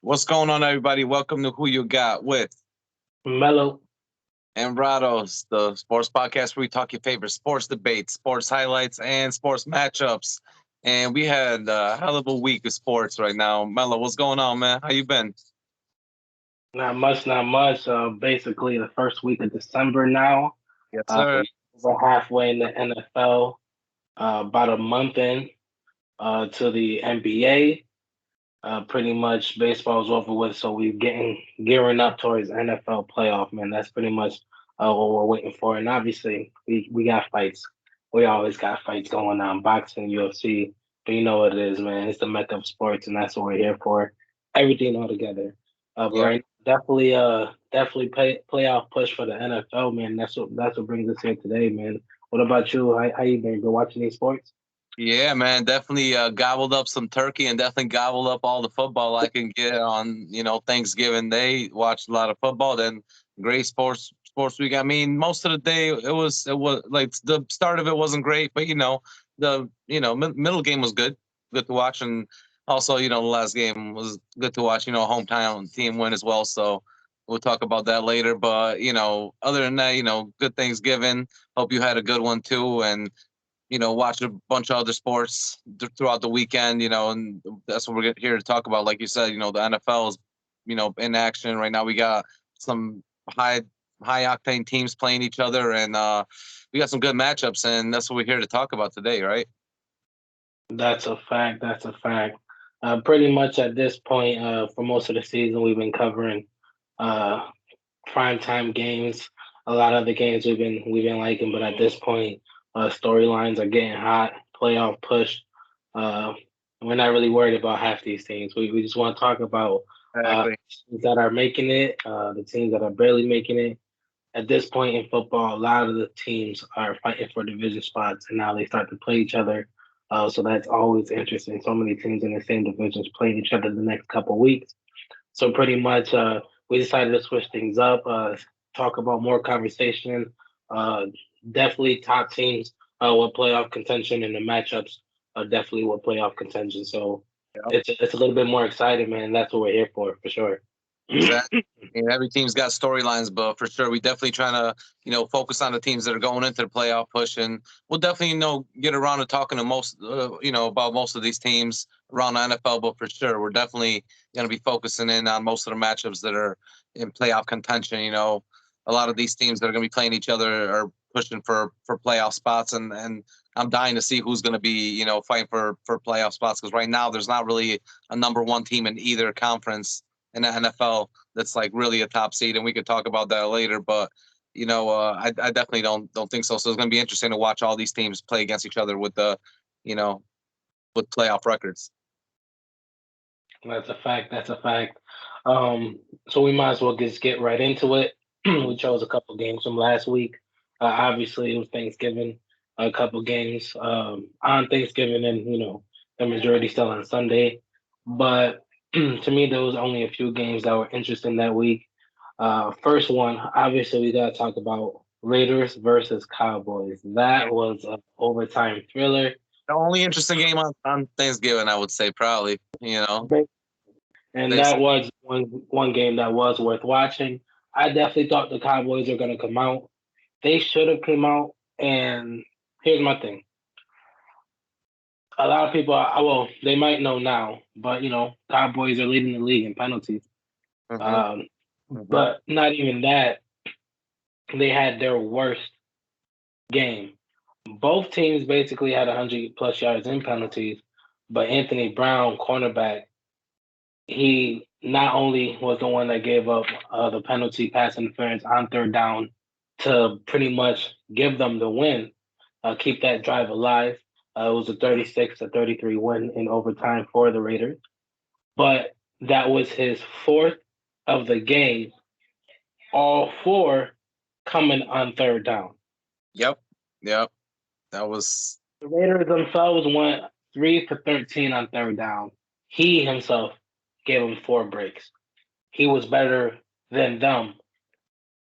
What's going on, everybody? Welcome to Who You Got with MELO and RADO's, the sports podcast where we talk your favorite sports debates, sports highlights, and sports matchups. And we had a hell of a week of sports right now. Melo, what's going on, man? How you been? Not much, not much. Basically, the first week of December now. Yes, sir. We're halfway in the NFL. About a month in to the NBA. Pretty much baseball's over with, so we're gearing up towards NFL playoff. Man, that's pretty much what we're waiting for. And obviously, we got fights. We always got fights going on, boxing, UFC. But you know what it is, man. It's the mecca of sports, and that's what we're here for. Everything all together. But Yeah. right, definitely playoff push for the NFL, man. That's what brings us here today, man. What about you? How you been watching these sports? Yeah, man, definitely gobbled up some turkey and definitely gobbled up all the football I can get on, Thanksgiving Day. Watched a lot of football, then great sports week. I mean, most of the day it was like the start of it wasn't great, but middle game was good to watch, and also the last game was good to watch. Hometown team win as well, so we'll talk about that later. But other than that, good Thanksgiving. Hope you had a good one too, and watch a bunch of other sports throughout the weekend, and that's what we're here to talk about. Like you said, the NFL is, in action right now. We got some high octane teams playing each other, and we got some good matchups, and that's what we're here to talk about today, right? That's a fact. That's a fact. Pretty much at this point, for most of the season, we've been covering uh, primetime games. A lot of the games we've been liking, but at this point, storylines are getting hot. Playoff push. Uh, we're not really worried about half these teams. We just want to talk about Exactly. teams that are making it, the teams that are barely making it. At this point in football, a lot of the teams are fighting for division spots, and now they start to play each other. So that's always interesting. So many teams in the same divisions playing each other the next couple weeks. So pretty much, we decided to switch things up, talk about more conversation. Uh, Definitely top teams with playoff contention, and the matchups are definitely with playoff contention. So it's a little bit more exciting, man. That's what we're here for sure. Exactly. And every team's got storylines, but for sure, we definitely trying to, focus on the teams that are going into the playoff push, and we'll definitely, get around to talking to most, about most of these teams around the NFL. But for sure, we're definitely going to be focusing in on most of the matchups that are in playoff contention. A lot of these teams that are going to be playing each other are pushing for playoff spots, and I'm dying to see who's going to be, fighting for playoff spots, because right now there's not really a number one team in either conference in the NFL that's like really a top seed, and we could talk about that later. But I definitely don't think so. So it's going to be interesting to watch all these teams play against each other with you know, with playoff records. That's a fact. That's a fact. So we might as well just get right into it. We chose a couple games from last week. Obviously, it was Thanksgiving. A couple games on Thanksgiving, and the majority still on Sunday. But to me, there was only a few games that were interesting that week. First one, obviously, we got to talk about Raiders versus Cowboys. That was an overtime thriller. The only interesting game on Thanksgiving, I would say, probably. And Thanks. that was one game that was worth watching. I definitely thought the Cowboys were going to come out. They should have come out. And here's my thing: a lot of people, well, they might know now, but Cowboys are leading the league in penalties. Hmm. Um, Hmm. but not even that. They had their worst game. Both teams basically had 100 plus yards in penalties, but Anthony Brown, cornerback, he not only was the one that gave up the penalty pass interference on third down to pretty much give them the win, keep that drive alive. It was a 36-33 win in overtime for the Raiders, but that was his fourth of the game, all four coming on third down. Yep. Yep. That was. The Raiders themselves went 3 for 13 on third down. He himself gave them four breaks. He was better than them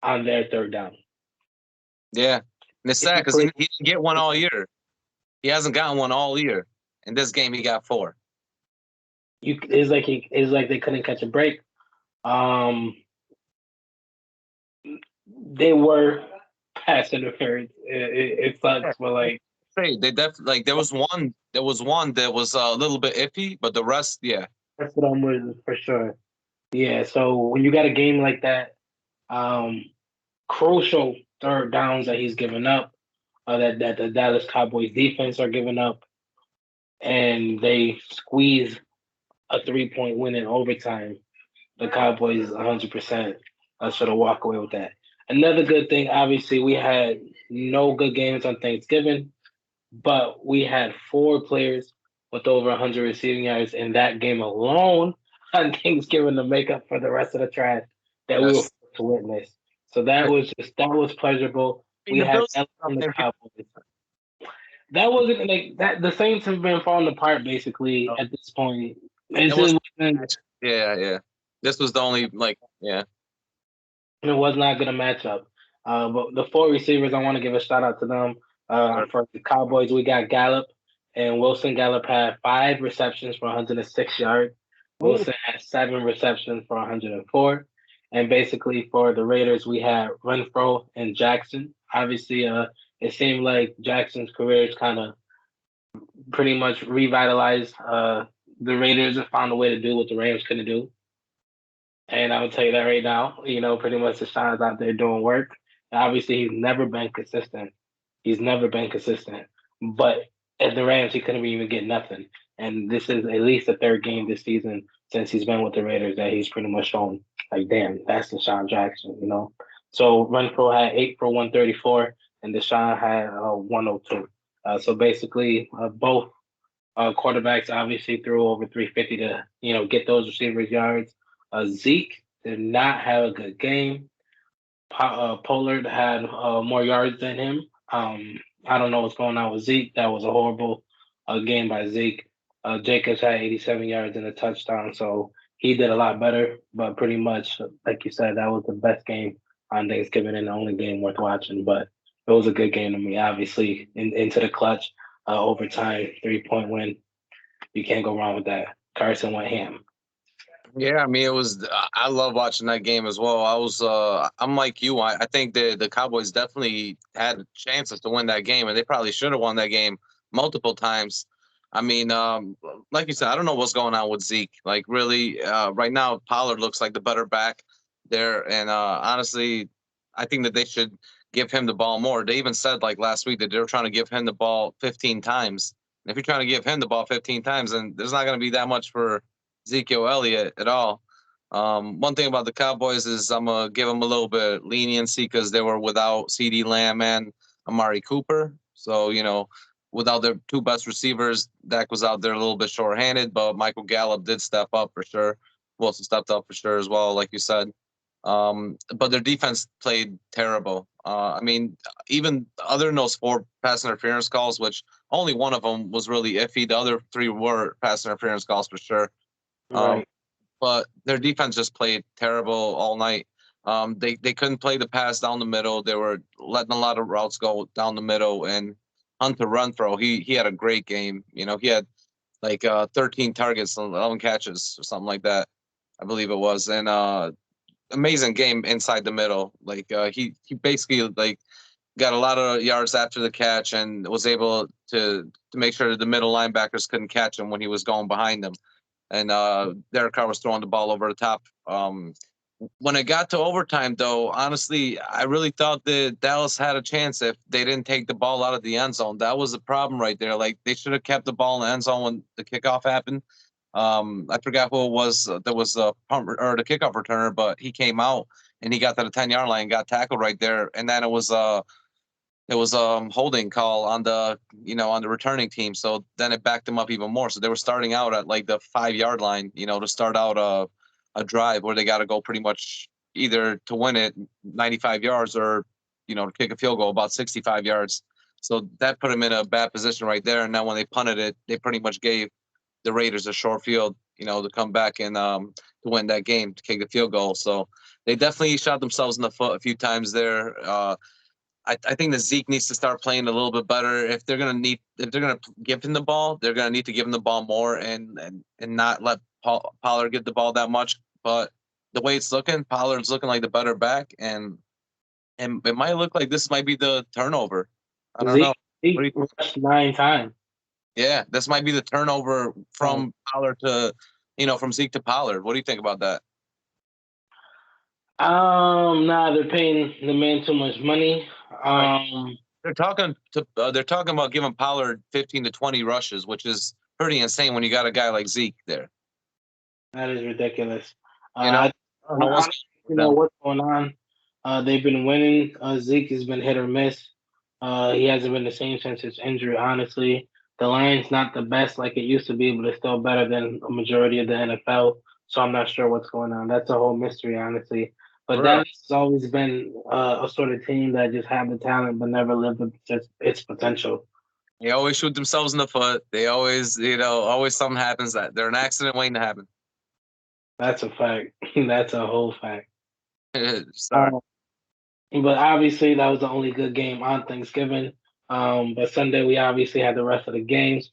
on their third down. Yeah. And it's sad because he didn't get one all year. He hasn't gotten one all year. In this game, he got four. it's like they couldn't catch a break. Um, they were pass interference. It sucks, but like They definitely like there was one that was a little bit iffy, but the rest, yeah. that's what I'm with for sure. Yeah, so when you got a game like that, um, crucial third downs that he's given up, that the Dallas Cowboys defense are giving up, and they squeeze a 3-point win in overtime. The Cowboys 100% should have walked away with that. Another good thing, obviously, we had no good games on Thanksgiving, but we had 4 players with over 100 receiving yards in that game alone on Thanksgiving to make up for the rest of the trash that we were Yes. forced to witness. So that was pleasurable. I mean, We the had Bills Ellen up and the there. Cowboys. That wasn't like that. The Saints have been falling apart basically at this point. It It's was just wasn't, yeah, yeah. This was the only yeah. it was not going to match up. But the 4 receivers, I want to give a shout out to them. Sure. For the Cowboys, we got Gallup, and Wilson Gallup had 5 receptions for 106 yards. Wilson had 7 receptions for 104. And basically for the Raiders, we had Renfro and Jackson. Obviously, it seemed like Jackson's career is kind of pretty much revitalized. The Raiders have found a way to do what the Rams couldn't do. And I will tell you that right now, pretty much Deshaun's out there doing work. And obviously, he's never been consistent. He's never been consistent. But at the Rams, he couldn't even get nothing. And this is at least the 3rd game this season since he's been with the Raiders that he's pretty much shown, like, damn, that's Deshaun Jackson. So Renfro had 8 for 134, and Deshaun had 102. So basically, both quarterbacks obviously threw over 350 to get those receivers yards. Zeke did not have a good game. Pollard had more yards than him. I don't know what's going on with Zeke. That was a horrible game by Zeke. Jacobs had 87 yards and a touchdown, so he did a lot better. But pretty much, like you said, that was the best game on Thanksgiving and the only game worth watching. But it was a good game to me, obviously, into the clutch, overtime, 3-point win. You can't go wrong with that. Carson went ham. Yeah, I mean, it was. I love watching that game as well. I'm like you. I think the Cowboys definitely had chances to win that game, and they probably should have won that game multiple times. I mean, like you said, I don't know what's going on with Zeke. Like, really, right now, Pollard looks like the better back there, and honestly, I think that they should give him the ball more. They even said like last week that they were trying to give him the ball 15 times. And if you're trying to give him the ball 15 times, then there's not going to be that much for Ezekiel Elliott at all. One thing about the Cowboys is I'm gonna give them a little bit of leniency because they were without C.D. Lamb and Amari Cooper. So without their 2 best receivers, Dak was out there a little bit short-handed. But Michael Gallup did step up for sure. Wilson stepped up for sure as well, like you said. But their defense played terrible. I mean, even other than those 4 pass interference calls, which only one of them was really iffy. The other 3 were pass interference calls for sure. Right. But their defense just played terrible all night. They couldn't play the pass down the middle. They were letting a lot of routes go down the middle. And Hunter Renfro, he had a great game. He had like 13 targets, 11 catches, or something like that. I believe it was, and amazing game inside the middle. Like he basically like got a lot of yards after the catch and was able to make sure that the middle linebackers couldn't catch him when he was going behind them. And Derek Carr was throwing the ball over the top. When it got to overtime, though, honestly, I really thought that Dallas had a chance if they didn't take the ball out of the end zone. That was the problem right there. Like, they should have kept the ball in the end zone when the kickoff happened. I forgot who it was that was the kickoff returner, but he came out and he got to the 10-yard line and got tackled right there. And then it was holding call on the returning team. So then it backed them up even more. So they were starting out at like the 5-yard line, to start out a drive where they got to go pretty much either to win it 95 yards or, to kick a field goal about 65 yards. So that put them in a bad position right there. And now when they punted it, they pretty much gave the Raiders a short field, to come back and to win that game, to kick the field goal. So they definitely shot themselves in the foot a few times there. I think that Zeke needs to start playing a little bit better. If they're gonna give him the ball, they're gonna need to give him the ball more and not let Pollard get the ball that much. But the way it's looking, Pollard's looking like the better back, and it might look like this might be the turnover. I don't know. Zeke rushed 9 times. Yeah, this might be the turnover from Pollard to, from Zeke to Pollard. What do you think about that? Nah, they're paying the man too much money. They're talking about giving Pollard 15 to 20 rushes, which is pretty insane when you got a guy like Zeke there. That is ridiculous. I don't know what's going on. They've been winning. Zeke has been hit or miss. He hasn't been the same since his injury, honestly. The line's not the best like it used to be, but it's still better than a majority of the NFL. So I'm not sure what's going on. That's a whole mystery, honestly. But Dallas has always been a sort of team that just had the talent but never lived up to its potential. They always shoot themselves in the foot. They always, always something happens that they're an accident waiting to happen. That's a fact. That's a whole fact. Sorry. But obviously, that was the only good game on Thanksgiving. But Sunday, we obviously had the rest of the games.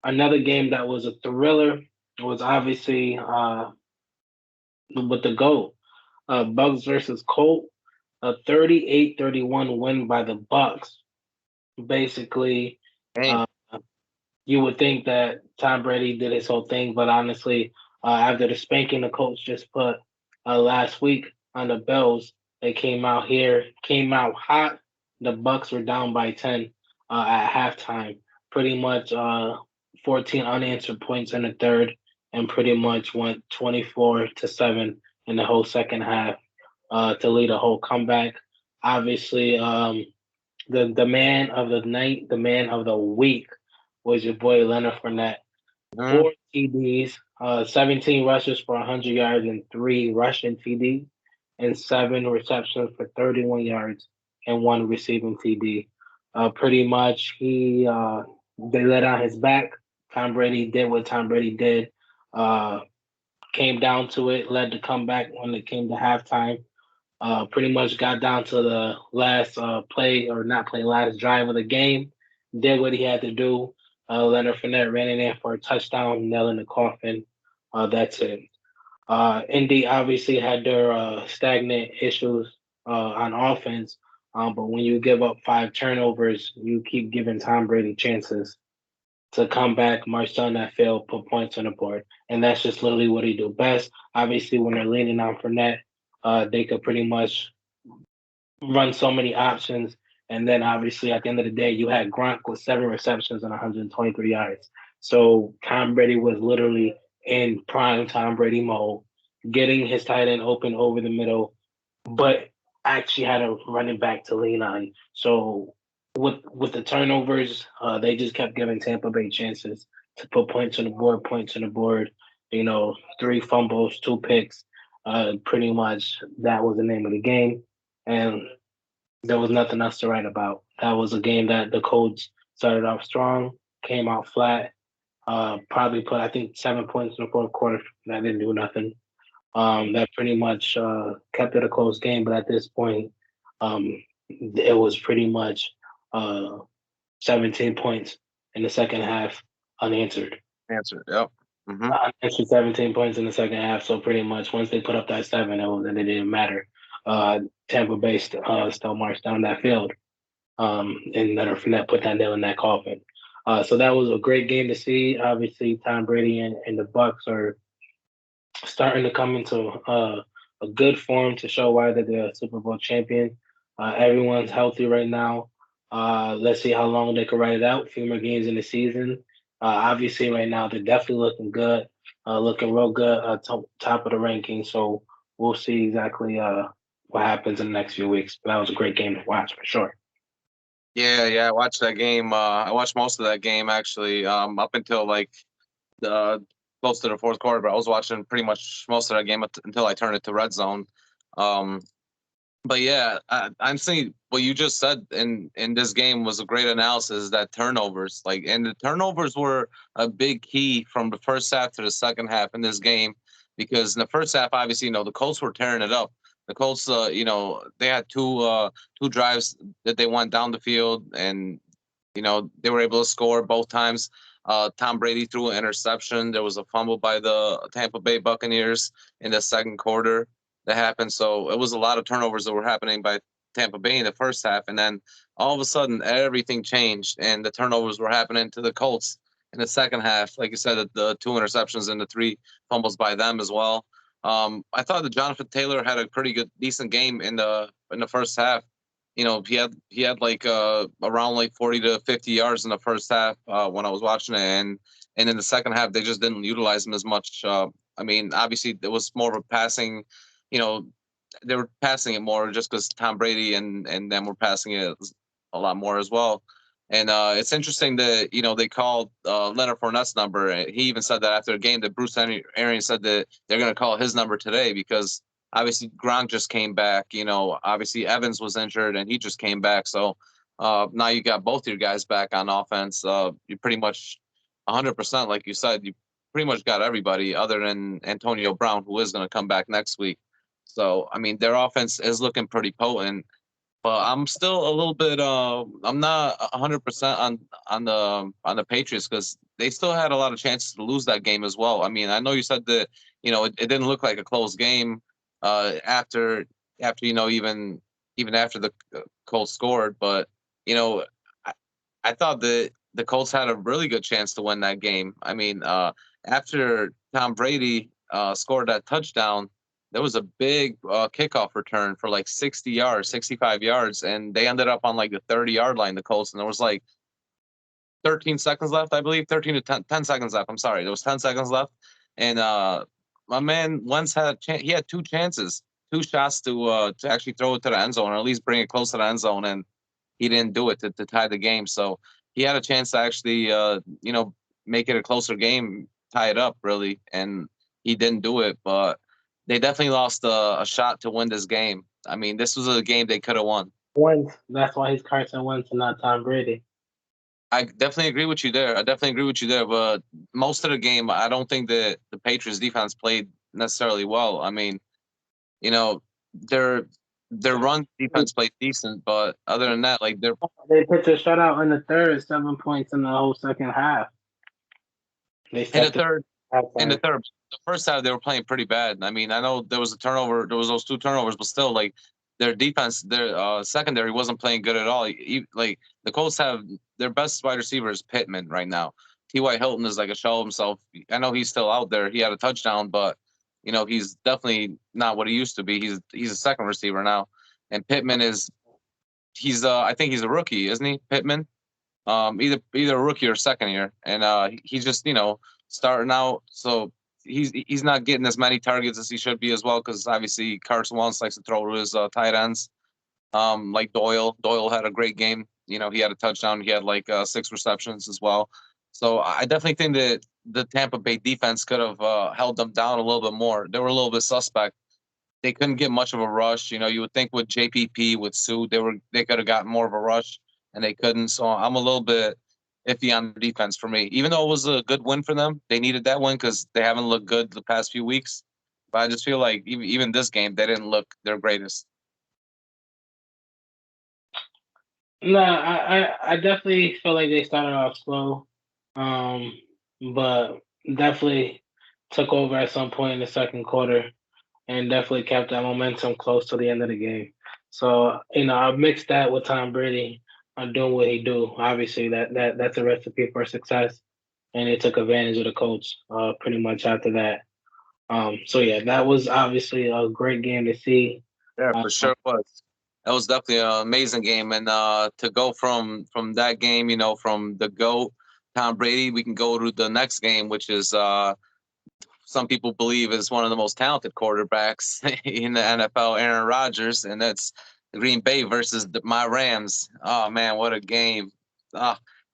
Another game that was a thriller was obviously with the GOAT. Bucks versus Colt. A 38-31 win by the Bucks. Basically, you would think that Tom Brady did his whole thing, but honestly, after the spanking the Colts just put last week on the Bills, they came out hot. The Bucks were down by 10 at halftime. Pretty much 14 unanswered points in the third, and pretty much went 24-7 in the whole second half to lead a whole comeback. Obviously, the man of the night, the man of the week was your boy Leonard Fournette. 4 TDs, 17 rushes for 100 yards and 3 rushing TDs, and 7 receptions for 31 yards and 1 receiving TD. Pretty much, they let on his back. Tom Brady did what Tom Brady did. Came down to it, led the comeback when it came to halftime. Pretty much got down to the last last drive of the game. Did what he had to do. Leonard Fournette ran in there for a touchdown, nailing the coffin. That's it. Indy obviously had their stagnant issues on offense, but when you give up 5 turnovers, you keep giving Tom Brady chances to come back, march down that field, put points on the board. And that's just literally what he do best. Obviously, when they're leaning on Fournette, they could pretty much run so many options. And then obviously at the end of the day, you had Gronk with 7 receptions and 123 yards. So Tom Brady was literally in prime Tom Brady mode, getting his tight end open over the middle, but actually had a running back to lean on. So with the turnovers, they just kept giving Tampa Bay chances to put points on the board. 3 fumbles, 2 picks. Pretty much that was the name of the game. And there was nothing else to write about. That was a game that the Colts started off strong, came out flat, probably put, I think, 7 points in the fourth quarter. That didn't do nothing. That pretty much kept it a close game. But at this point, it was pretty much 17 points in the second half unanswered. Answered, yep. Unanswered 17 points in the second half. So pretty much once they put up that 7, it didn't matter. Tampa Bay still marched down that field, and Leonard Fournette put that nail in that coffin. So that was a great game to see. Obviously, Tom Brady and the Bucks are starting to come into a good form to show why they're the Super Bowl champion. Everyone's healthy right now. Let's see how long they can ride it out. A few more games in the season. Obviously, right now they're definitely looking good, looking real good, top of the ranking. So we'll see exactly what happens in the next few weeks. But that was a great game to watch for sure. Yeah, I watched that game. I watched most of that game actually, up until close to the fourth quarter. But I was watching pretty much most of that game until I turned it to Red Zone. But yeah, I'm seeing what you just said in this game was a great analysis. That turnovers, and the turnovers were a big key from the first half to the second half in this game, because in the first half, obviously, the Colts were tearing it up. The Colts, they had two drives that they went down the field, and they were able to score both times. Tom Brady threw an interception. There was a fumble by the Tampa Bay Buccaneers in the second quarter that happened. So it was a lot of turnovers that were happening by Tampa Bay in the first half. And then all of a sudden, everything changed, and the turnovers were happening to the Colts in the second half. Like you said, the 2 interceptions and the 3 fumbles by them as well. I thought that Jonathan Taylor had a pretty good, decent game in the first half. You know, he had like around like 40 to 50 yards in the first half when I was watching it, and in the second half they just didn't utilize him as much. I mean, obviously it was more of a passing. You know, they were passing it more just because Tom Brady and them were passing it a lot more as well. And it's interesting that they called Leonard Fournette's number. He even said that after the game that Bruce Arians said that they're going to call his number today because obviously Gronk just came back. Obviously Evans was injured and he just came back. So now you got both your guys back on offense. You pretty much 100%, like you said, you pretty much got everybody other than Antonio Brown, who is going to come back next week. So I mean, their offense is looking pretty potent. But I'm still a little bit. I'm not 100% on the Patriots because they still had a lot of chances to lose that game as well. I mean, I know you said that it didn't look like a close game after even after the Colts scored, but I, I thought that the Colts had a really good chance to win that game. I mean, after Tom Brady scored that touchdown, there was a big kickoff return for like 60 yards, 65 yards, and they ended up on like the 30-yard line, the Colts, and there was like 13 seconds left, I believe, 13 to 10 seconds left. I'm sorry, there was 10 seconds left, and my man Wentz he had 2 chances, 2 shots to actually throw it to the end zone or at least bring it close to the end zone, and he didn't do it to tie the game. So he had a chance to actually make it a closer game, tie it up really, and he didn't do it, but they definitely lost a shot to win this game. I mean, this was a game they could have won. Wentz. That's why he's Carson Wentz and not Tom Brady. I definitely agree with you there. But most of the game, I don't think that the Patriots defense played necessarily well. I mean, their run defense played decent, but other than that, like they pitched a shutout in the third, 7 points in the whole second half. In the third, the first half they were playing pretty bad. I mean, I know there was a turnover, there was those 2 turnovers, but still, like their defense, their secondary wasn't playing good at all. Like the Colts have their best wide receiver is Pittman right now. T.Y. Hilton is like a shell of himself. I know he's still out there. He had a touchdown, but he's definitely not what he used to be. He's a second receiver now, and Pittman I think he's a rookie, isn't he, Pittman? Either a rookie or second year, and he's just starting out, so he's not getting as many targets as he should be as well because obviously Carson Wentz likes to throw to his tight ends, like Doyle. Doyle had a great game. He had a touchdown. He had like 6 receptions as well. So I definitely think that the Tampa Bay defense could have held them down a little bit more. They were a little bit suspect. They couldn't get much of a rush. You would think with JPP, with Sue, they could have gotten more of a rush, and they couldn't. So I'm a little bit iffy on defense for me. Even though it was a good win for them, they needed that win because they haven't looked good the past few weeks. But I just feel like even this game, they didn't look their greatest. No, I definitely feel like they started off slow, but definitely took over at some point in the second quarter and definitely kept that momentum close to the end of the game. So, I mixed that with Tom Brady on doing what he do. Obviously, that's a recipe for success, and they took advantage of the coach pretty much after that. So yeah, that was obviously a great game to see. Yeah, for sure was. That was definitely an amazing game, and to go from that game, from the GOAT Tom Brady, we can go to the next game, which is some people believe is one of the most talented quarterbacks in the NFL, Aaron Rodgers, and that's Green Bay versus my Rams. Oh man, what a game!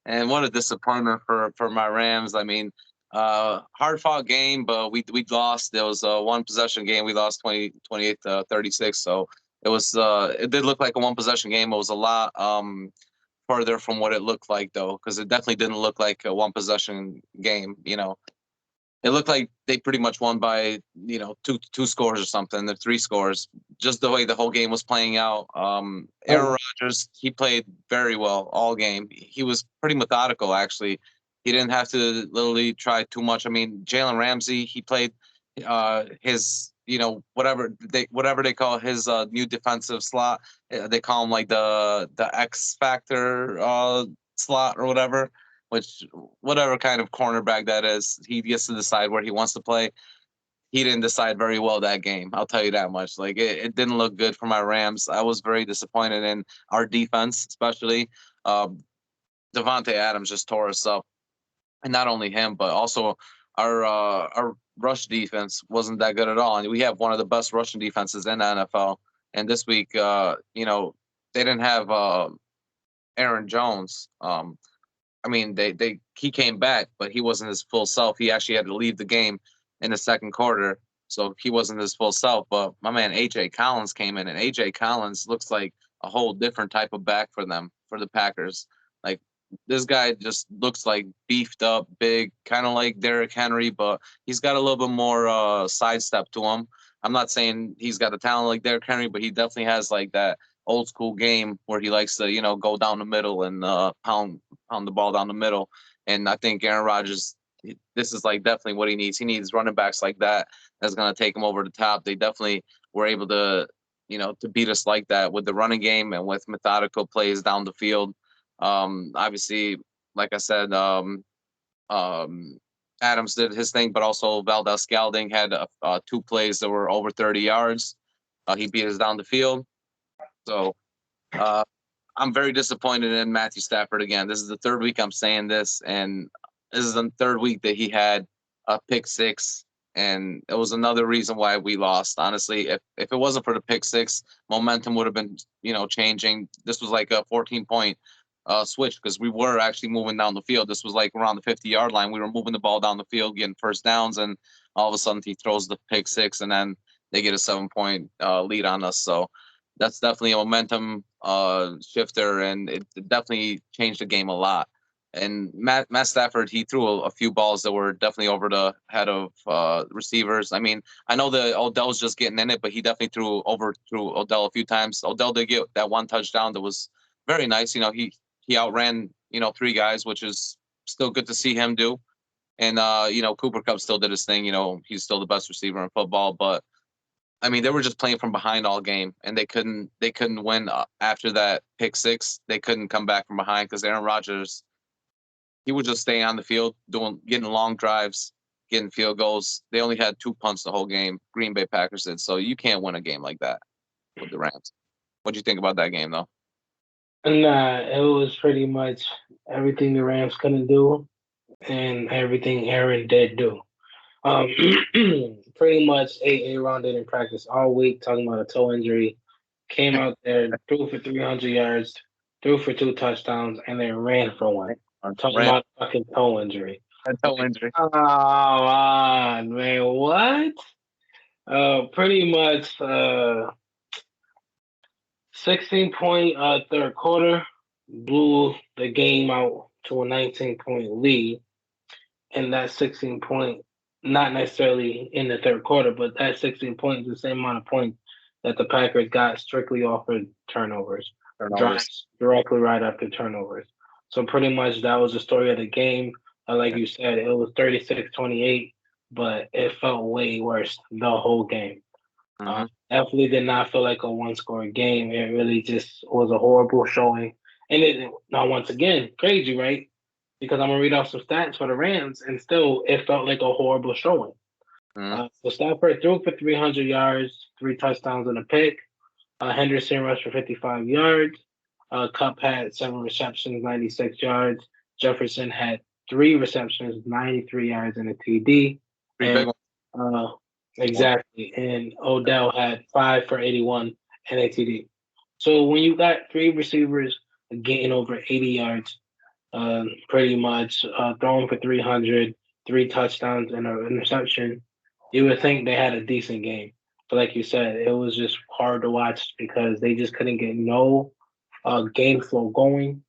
And what a disappointment for my Rams. I mean, hard fought game, but we lost. There was a 1 possession game. We lost 28 to 36. So it did look like a 1 possession game. It was a lot further from what it looked like though, because it definitely didn't look like a 1 possession game. It looked like they pretty much won by two scores or something, or 3 scores. Just the way the whole game was playing out. Aaron Rodgers, he played very well all game. He was pretty methodical actually. He didn't have to literally try too much. I mean, Jalen Ramsey, he played his, whatever they call his new defensive slot. They call him like the X Factor slot or whatever, which whatever kind of cornerback that is, he gets to decide where he wants to play. He didn't decide very well that game. I'll tell you that much. Like it didn't look good for my Rams. I was very disappointed in our defense, especially. Devontae Adams just tore us up, and not only him, but also our rush defense wasn't that good at all. And we have one of the best rushing defenses in the NFL. And this week, they didn't have Aaron Jones. I mean, he came back, but he wasn't his full self. He actually had to leave the game in the second quarter, so he wasn't his full self. But my man AJ Collins came in, and AJ Collins looks like a whole different type of back for the Packers. Like this guy just looks like beefed up, big, kind of like Derrick Henry, but he's got a little bit more sidestep to him. I'm not saying he's got a talent like Derrick Henry, but he definitely has like that old school game where he likes to, go down the middle and pound the ball down the middle. And I think Aaron Rodgers, this is like definitely what he needs. He needs running backs like that. That's going to take him over the top. They definitely were able to, to beat us like that with the running game and with methodical plays down the field. Obviously, like I said, Adams did his thing, but also Valdez Scalding had 2 plays that were over 30 yards. He beat us down the field. So I'm very disappointed in Matthew Stafford again. This is the 3rd week I'm saying this, and this is the 3rd week that he had a pick 6, and it was another reason why we lost. Honestly, if it wasn't for the pick 6, momentum would have been, changing. This was like a 14-point switch because we were actually moving down the field. This was like around the 50-yard line. We were moving the ball down the field, getting first downs, and all of a sudden he throws the pick 6, and then they get a 7-point lead on us. So that's definitely a momentum shifter, and it definitely changed the game a lot. And Matt Stafford, he threw a few balls that were definitely over the head of receivers. I mean, I know that Odell's just getting in it, but he definitely threw Odell a few times. Odell did get that 1 touchdown that was very nice. He outran 3 guys, which is still good to see him do. And Cooper Kupp still did his thing. He's still the best receiver in football, but I mean, they were just playing from behind all game, and they couldn't win after that pick 6. They couldn't come back from behind because Aaron Rodgers, he would just stay on the field getting long drives, getting field goals. They only had 2 punts the whole game. Green Bay Packers did, so you can't win a game like that with the Rams. What do you think about that game, though? Nah, it was pretty much everything the Rams couldn't do, and everything Aaron did do. Pretty much Aaron didn't practice all week, talking about a toe injury. Came out there, threw for 300 yards, threw for 2 touchdowns, and then ran for 1. Talking about fucking toe injury. A toe injury. Oh, on, man. What? Pretty much 16-point 3rd quarter, blew the game out to a 19-point lead. And that 16-point, not necessarily in the 3rd quarter, but that 16 points, the same amount of points that the Packers got strictly off of turnovers. Drives directly right after turnovers. So pretty much that was the story of the game. Like you said, it was 36-28, but it felt way worse the whole game. Definitely did not feel like a 1-score game. It really just was a horrible showing. And now, once again, crazy, right? Because I'm going to read off some stats for the Rams, and still it felt like a horrible showing. So Stafford threw for 300 yards, 3 touchdowns and a pick. Henderson rushed for 55 yards. Kupp had 7 receptions, 96 yards. Jefferson had 3 receptions, 93 yards and a TD. Exactly. And Odell had 5 for 81 and a TD. So when you got 3 receivers getting over 80 yards, pretty much throwing for 300, 3 touchdowns and an interception, you would think they had a decent game. But like you said, it was just hard to watch because they just couldn't get no game flow going.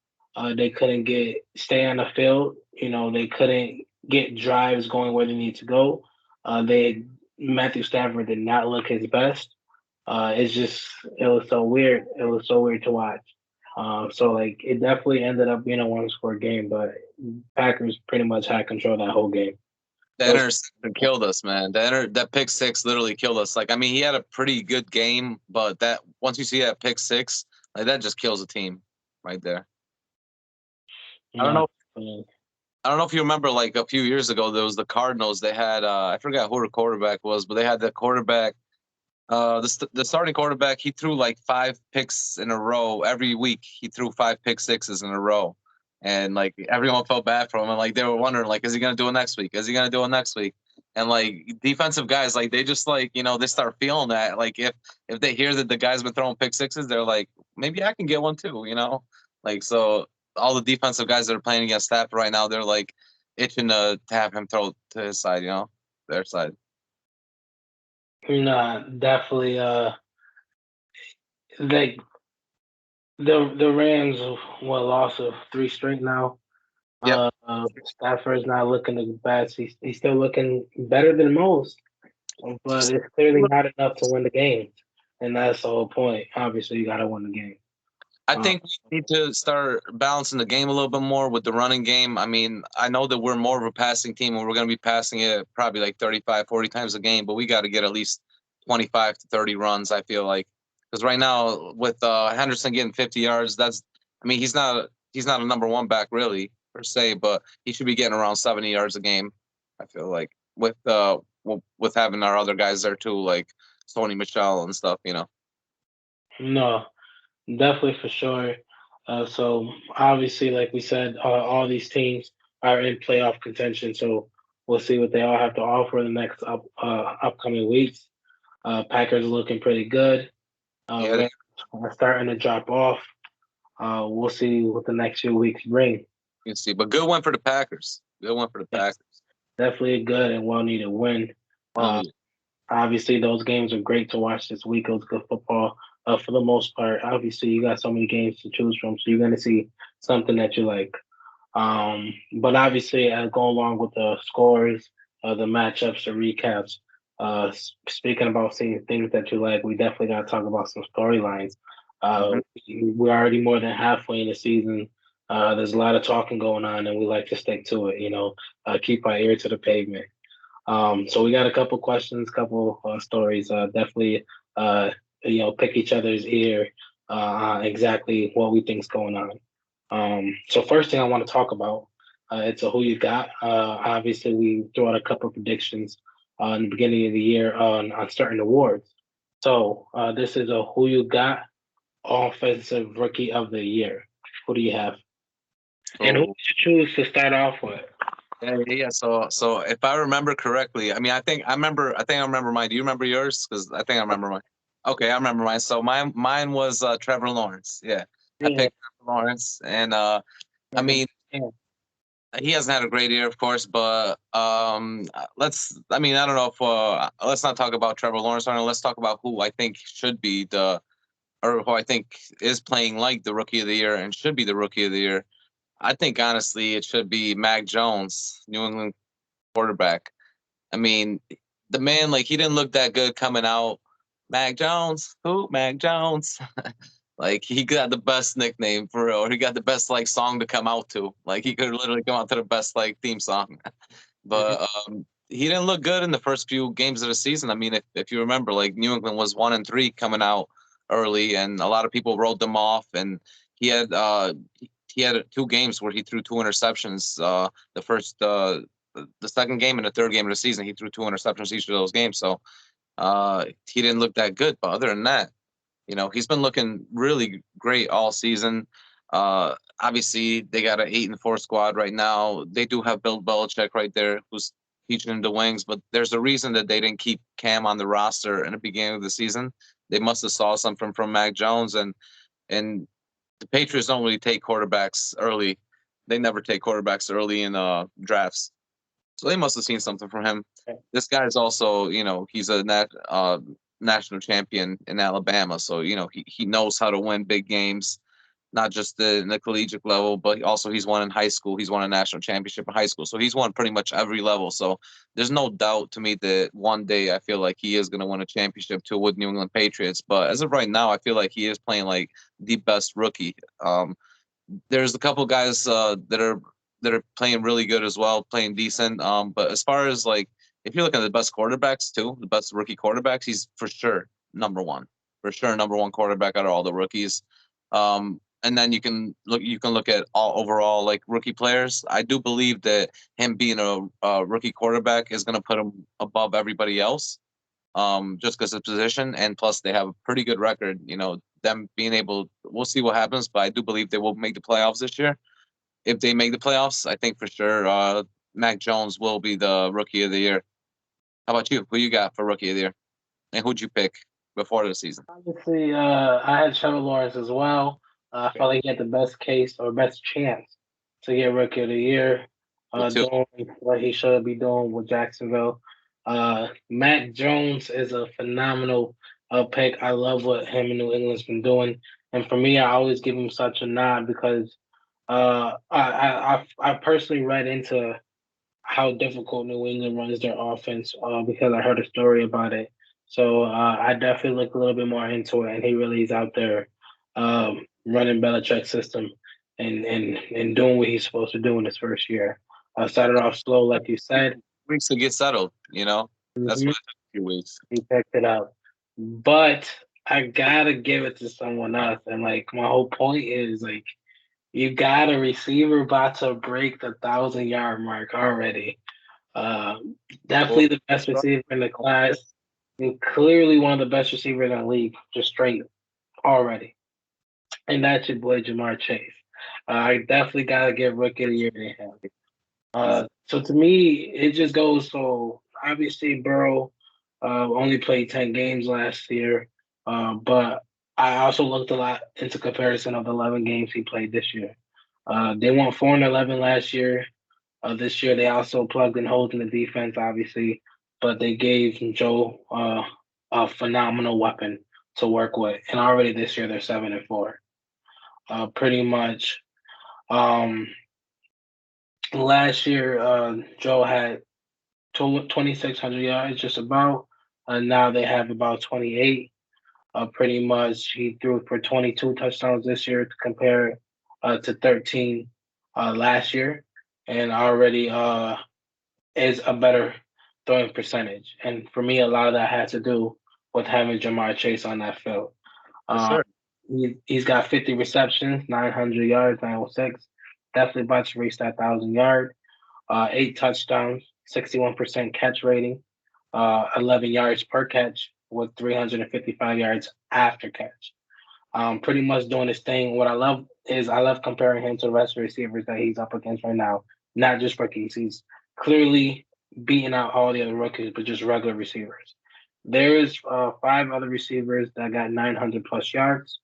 They couldn't stay on the field. They couldn't get drives going where they need to go. Matthew Stafford did not look his best. It was so weird. It was so weird to watch. So like it definitely ended up being a one-score game, but Packers pretty much had control of that whole game. That So it's, interception killed us, man. That pick six literally killed us. Like, I mean, he had a pretty good game, but that once you see that pick six, like that just kills a team right there. I don't no, know. I don't know if you remember, like a few years ago, there was the Cardinals. They had I forgot who the quarterback was, but they had the quarterback. The starting quarterback, he threw like 5 picks in a row every week. He threw 5 pick sixes in a row, and like everyone felt bad for him, and like they were wondering, like, is he gonna do it next week? Is he gonna do it next week? And like defensive guys, like they just like they start feeling that. Like if they hear that the guy's been throwing pick sixes, they're like, maybe I can get one too. Like so all the defensive guys that are playing against Stafford right now, they're like itching to have him throw to his side, their side. nah, definitely. Like the Rams, lost of 3 straight now. Yep. Stafford's not looking the best. He's still looking better than most, but it's clearly not enough to win the game, and that's the whole point. Obviously, you got to win the game. I think we need to start balancing the game a little bit more with the running game. I mean, I know that we're more of a passing team and we're going to be passing it probably like 35, 40 times a game, but we got to get at least 25 to 30 runs, I feel like. Because right now with Henderson getting 50 yards, he's not a number one back really per se, but he should be getting around 70 yards a game, I feel like, with having our other guys there too, like Sony Michelle and stuff. No, definitely for sure. So obviously, like we said, all these teams are in playoff contention. So we'll see what they all have to offer the next upcoming weeks. Packers are looking pretty good. Yeah, Rams are starting to drop off. We'll see what the next few weeks bring. you can see. But good one for the Packers. Good one for the Yeah, Packers. definitely a good and well needed win. Well Uh, needed. Obviously, those games are great to watch this week. It was good football for the most part. Obviously, you got so many games to choose from, so you're going to see something that you like. But obviously, go along with the scores, the matchups, the recaps. Speaking about seeing things that you like, we definitely got to talk about some storylines. Mhm. We're already more than halfway in the season. There's a lot of talking going on, and we like to stick to it. Keep our ear to the pavement. So we got a couple questions, couple stories. Definitely, pick each other's ear on exactly what we think's going on. So first thing I want to talk about, it's a who you got. Obviously, we threw out a couple of predictions in the beginning of the year on certain awards. So this is a who you got offensive rookie of the year. Who do you have? And who did So you choose to start off with? yeah. So if I remember correctly, I mean, I think I remember mine. Do you remember yours? Because I think I remember mine. Okay, I remember mine. So mine was Trevor Lawrence. Yeah, I Yeah, picked Trevor Lawrence, and I yeah, mean, yeah. he hasn't had a great year, of course, but let's. I mean, I don't know if let's not talk about Trevor Lawrence right now. Let's talk about who I think should be or who I think is playing like the rookie of the year and should be the rookie of the year. I think honestly, it should be Mac Jones, New England quarterback. I mean, the man, like, he didn't look that good coming out. Mac Jones, who? Mac Jones. Like, he got the best nickname for real. Or he got the best like song to come out to. Like, he could literally come out to the best like theme song. Mhm. But he didn't look good in the first few games of the season. I mean, if you remember, like, New England was 1-3 coming out early, and a lot of people wrote them off. And he had he had 2 games where he threw 2 interceptions. The second game and the third game of the season, he threw 2 interceptions each of those games. So he didn't look that good. But other than that, he's been looking really great all season. Obviously, they got an 8-4 squad right now. They do have Bill Belichick right there, who's teaching the wings. But there's a reason that they didn't keep Cam on the roster in the beginning of the season. They must have saw something from Mac Jones, and the Patriots don't really take quarterbacks early. They never take quarterbacks early in drafts. So they must have seen something from him. This guy's also, he's a national champion in Alabama. So, he knows how to win big games. not just in the collegiate level, but also he's won in high school. He's won a national championship in high school. So he's won pretty much every level. So there's no doubt to me that one day I feel like he is going to win a championship too with New England Patriots. But as of right now, I feel like he is playing like the best rookie. There's a couple guys that are playing really good as well, playing decent. But as far as like if you're looking at the best quarterbacks too, the best rookie quarterbacks, he's for sure number one. For sure, number one quarterback out of all the rookies. And then you can look at all overall like rookie players. I do believe that him being a rookie quarterback is going to put him above everybody else, just because of position, and plus they have a pretty good record. Them being able, we'll see what happens, but I do believe they will make the playoffs this year. If they make the playoffs, I think for sure Mac Jones will be the rookie of the year. How about you? Who you got for rookie of the year, and who'd you pick before the season? Obviously, I had Trevor Lawrence as well. I felt like he had the best case or best chance to get Rookie of the Year, Me too. doing what he should be doing with Jacksonville. Mac Jones is a phenomenal pick. I love what him and New England's been doing, and for me, I always give him such a nod because I personally read into how difficult New England runs their offense because I heard a story about it. So I definitely look a little bit more into it, and he really is out there running Belichick's system and doing what he's supposed to do in his first year. Started off slow, like you said. Weeks to get settled. That's Mhm. what it took a few weeks. He picked it up, but I gotta give it to someone else. And like my whole point is like you got a receiver about to break the 1,000-yard mark already. Uh, Well, Definitely the best receiver in the class. And clearly one of the best receivers in the league, just straight already. And that's your boy Jamar Chase. I definitely gotta give Rookie of the Year to him. So to me, it just goes so obviously Burrow only played 10 games last year, but I also looked a lot into comparison of the 11 games he played this year. They went 4-11 last year. This year, they also plugged in holes in the defense, obviously, but they gave Joe a phenomenal weapon to work with. And already this year, they're 7-4. Pretty much. Um, Last year, Joe had 2,600 yards, just about. Now they have about 28. Pretty much, he threw for 22 touchdowns this year to compare to 13 last year, and already is a better throwing percentage. And for me, a lot of that had to do with having Jamar Chase on that field. for Uh, sure. he's got 50 receptions, 900 yards, 906. Definitely about to reach that 1,000 yard. 8 touchdowns, 61% catch rating, 11 yards per catch with 355 yards after catch. Pretty much doing his thing. What I love is I love comparing him to the rest of the receivers that he's up against right now, not just rookies. He's clearly beating out all the other rookies, but just regular receivers. There is 5 other receivers that got 900 plus yards.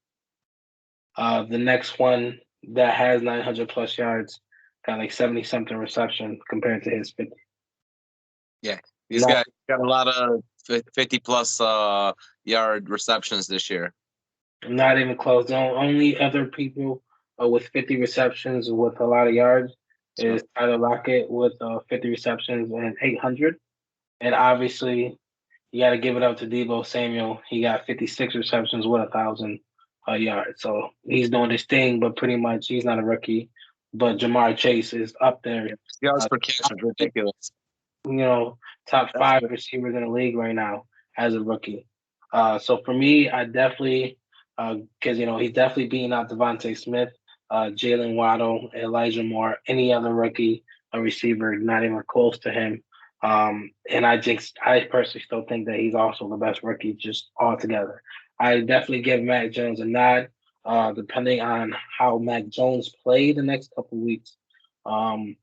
The next one that has 900 plus yards got like 70 something reception compared to his 50. Yeah, he's Not, got a lot of 50 plus yard receptions this year. not even close. The only other people with 50 receptions with a lot of yards So is Tyler Lockett with 50 receptions and 800. And obviously, you got to give it up to Debo Samuel. He got 56 receptions with 1,000 yards. So he's doing his thing, but pretty much he's not a rookie. But Jamar Chase is up there. yards Uh, per catch is ridiculous. you know, top That's 5 receivers in the league right now as a rookie. So for me, I definitely, because he's definitely beating out Devontae Smith, Jalen Waddle, Elijah Moore, any other rookie, a receiver, not even close to him. And I personally still think that he's also the best rookie just altogether. I definitely give Mac Jones a nod, depending on how Mac Jones play the next couple weeks. Um,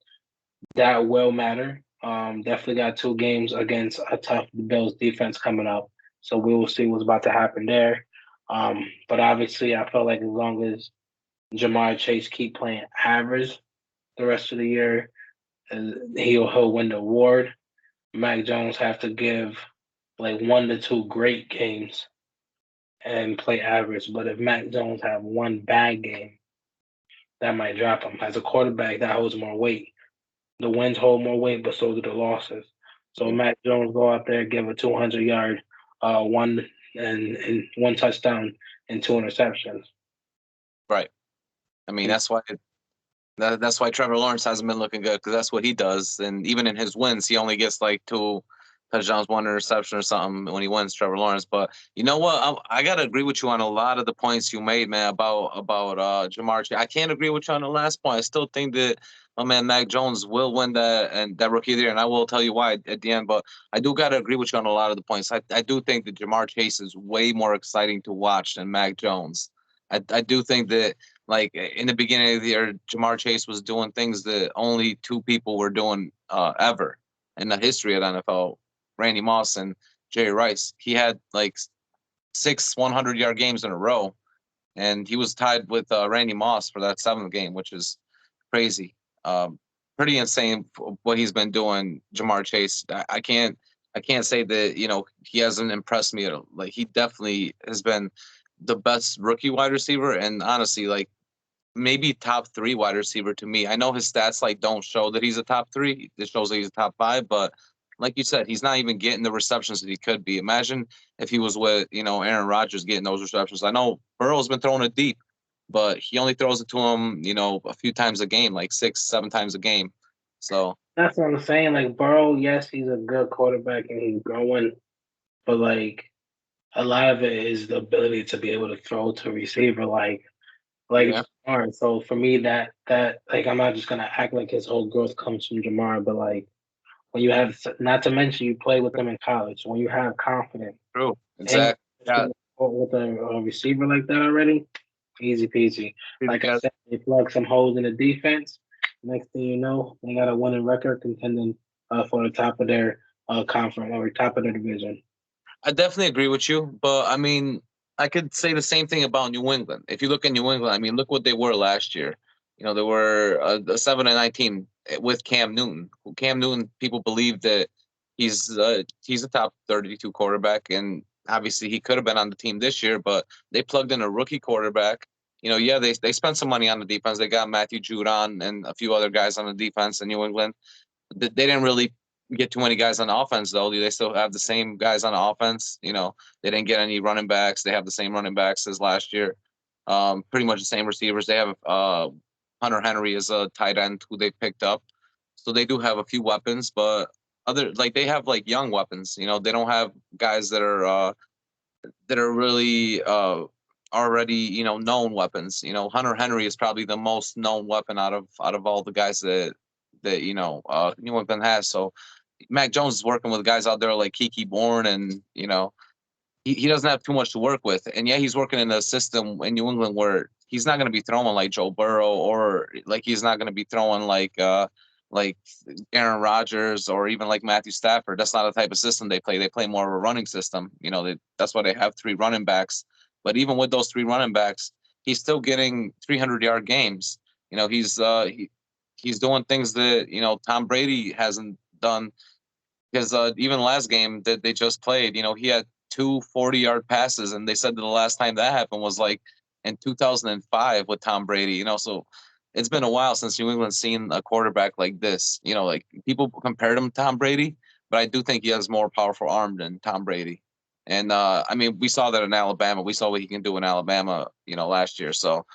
that will matter. Definitely got 2 games against a tough Bills defense coming up, so we will see what's about to happen there. But obviously, I felt like as long as Jamar Chase keep playing average the rest of the year, he'll win the award. Mac Jones have to give like 1 to 2 great games and play average. But if Mac Jones have one bad game, that might drop him. As a quarterback, that holds more weight. The wins hold more weight, but so do the losses. So Yeah. Mac Jones go out there, give a 200-yard, and one touchdown and 2 interceptions. Right. I mean, that's why Trevor Lawrence hasn't been looking good, because that's what he does. And even in his wins, he only gets like 2 touchdowns, 1 interception or something when he wins, Trevor Lawrence. But you know what? I gotta agree with you on a lot of the points you made, man, about Jamar Chase. I can't agree with you on the last point. I still think that my man Mac Jones will win that rookie of the year, and I will tell you why at the end. But I do gotta agree with you on a lot of the points. I do think that Jamar Chase is way more exciting to watch than Mac Jones. I do think that, like, in the beginning of the year, Jamar Chase was doing things that only 2 people were doing ever in the history of the NFL: Randy Moss and Jerry Rice. He had like 6 100-yard games in a row, and he was tied with Randy Moss for that 7th game, which is crazy. Pretty insane what he's been doing, Jamar Chase. I can't say that he hasn't impressed me at all. Like, he definitely has been the best rookie wide receiver, and honestly, like, maybe top 3 wide receiver to me. I know his stats like don't show that he's a top 3. It shows that he's a top 5, but like you said, he's not even getting the receptions that he could be. Imagine if he was with, Aaron Rodgers getting those receptions. I know Burrow's been throwing it deep, but he only throws it to him, a few times a game, like 6, 7 times a game. So That's what I'm saying. Like Burrow, yes, he's a good quarterback and he's growing, but like a lot of it is the ability to be able to throw to a receiver like yeah, Jamar. So for me, that like I'm not just gonna act like his whole growth comes from Jamar, but like when you have, not to mention you play with them in college, when you have confidence true, and exactly. Yeah, with a receiver like that already, easy peasy. Like I because said, they plug some holes in the defense. Next thing you know, they got a winning record, contending for the top of their conference or top of their division. I definitely agree with you, but I mean, I could say the same thing about New England. If you look at New England, I mean, look what they were last year. They were a 7-19 with Cam Newton. Cam Newton, people believe that he's a top 32 quarterback, and obviously he could have been on the team this year, but they plugged in a rookie quarterback. Yeah, they spent some money on the defense. They got Matthew Judon and a few other guys on the defense in New England. They didn't really get too many guys on offense, though. They still have the same guys on offense. They didn't get any running backs. They have the same running backs as last year. Pretty much the same receivers. They have Hunter Henry as a tight end who they picked up. So they do have a few weapons, but they have like young weapons. They don't have guys that are really already known weapons. Hunter Henry is probably the most known weapon out of all the guys that New England has. So Mac Jones is working with guys out there like Kiki Bourne, and he doesn't have too much to work with. And yeah, he's working in a system in New England where he's not going to be throwing like Joe Burrow, or like he's not going to be throwing like Aaron Rodgers or even like Matthew Stafford. That's not the type of system they play. They play more of a running system. That's why they have 3 running backs. But even with those 3 running backs, he's still getting 300-yard games. He's doing things that Tom Brady hasn't done, because even last game that they just played, he had 2 40-yard passes, and they said that the last time that happened was like in 2005 with Tom Brady. So it's been a while since New England's seen a quarterback like this. Like, people compared him to Tom Brady, but I do think he has more powerful arm than Tom Brady. And I mean, we saw that in Alabama. We saw what he can do in Alabama, last year. So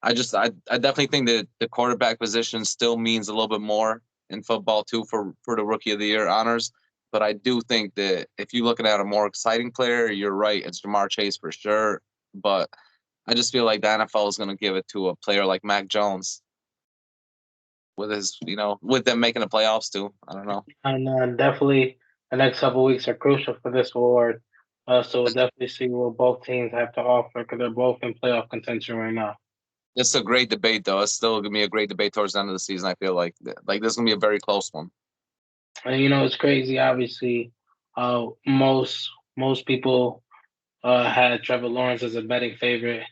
I definitely think that the quarterback position still means a little bit more in football too for the rookie of the year honors. But I do think that if you're looking at a more exciting player, you're right. It's Jamar Chase for sure. But I just feel like the NFL is going to give it to a player like Mac Jones with them making the playoffs too. I don't know. And definitely the next couple weeks are crucial for this award. So we'll definitely see what both teams have to offer because they're both in playoff contention right now. It's a great debate, though. It's still going to be a great debate towards the end of the season. I feel like this is going to be a very close one. And it's crazy. Obviously, most people had Trevor Lawrence as a betting favorite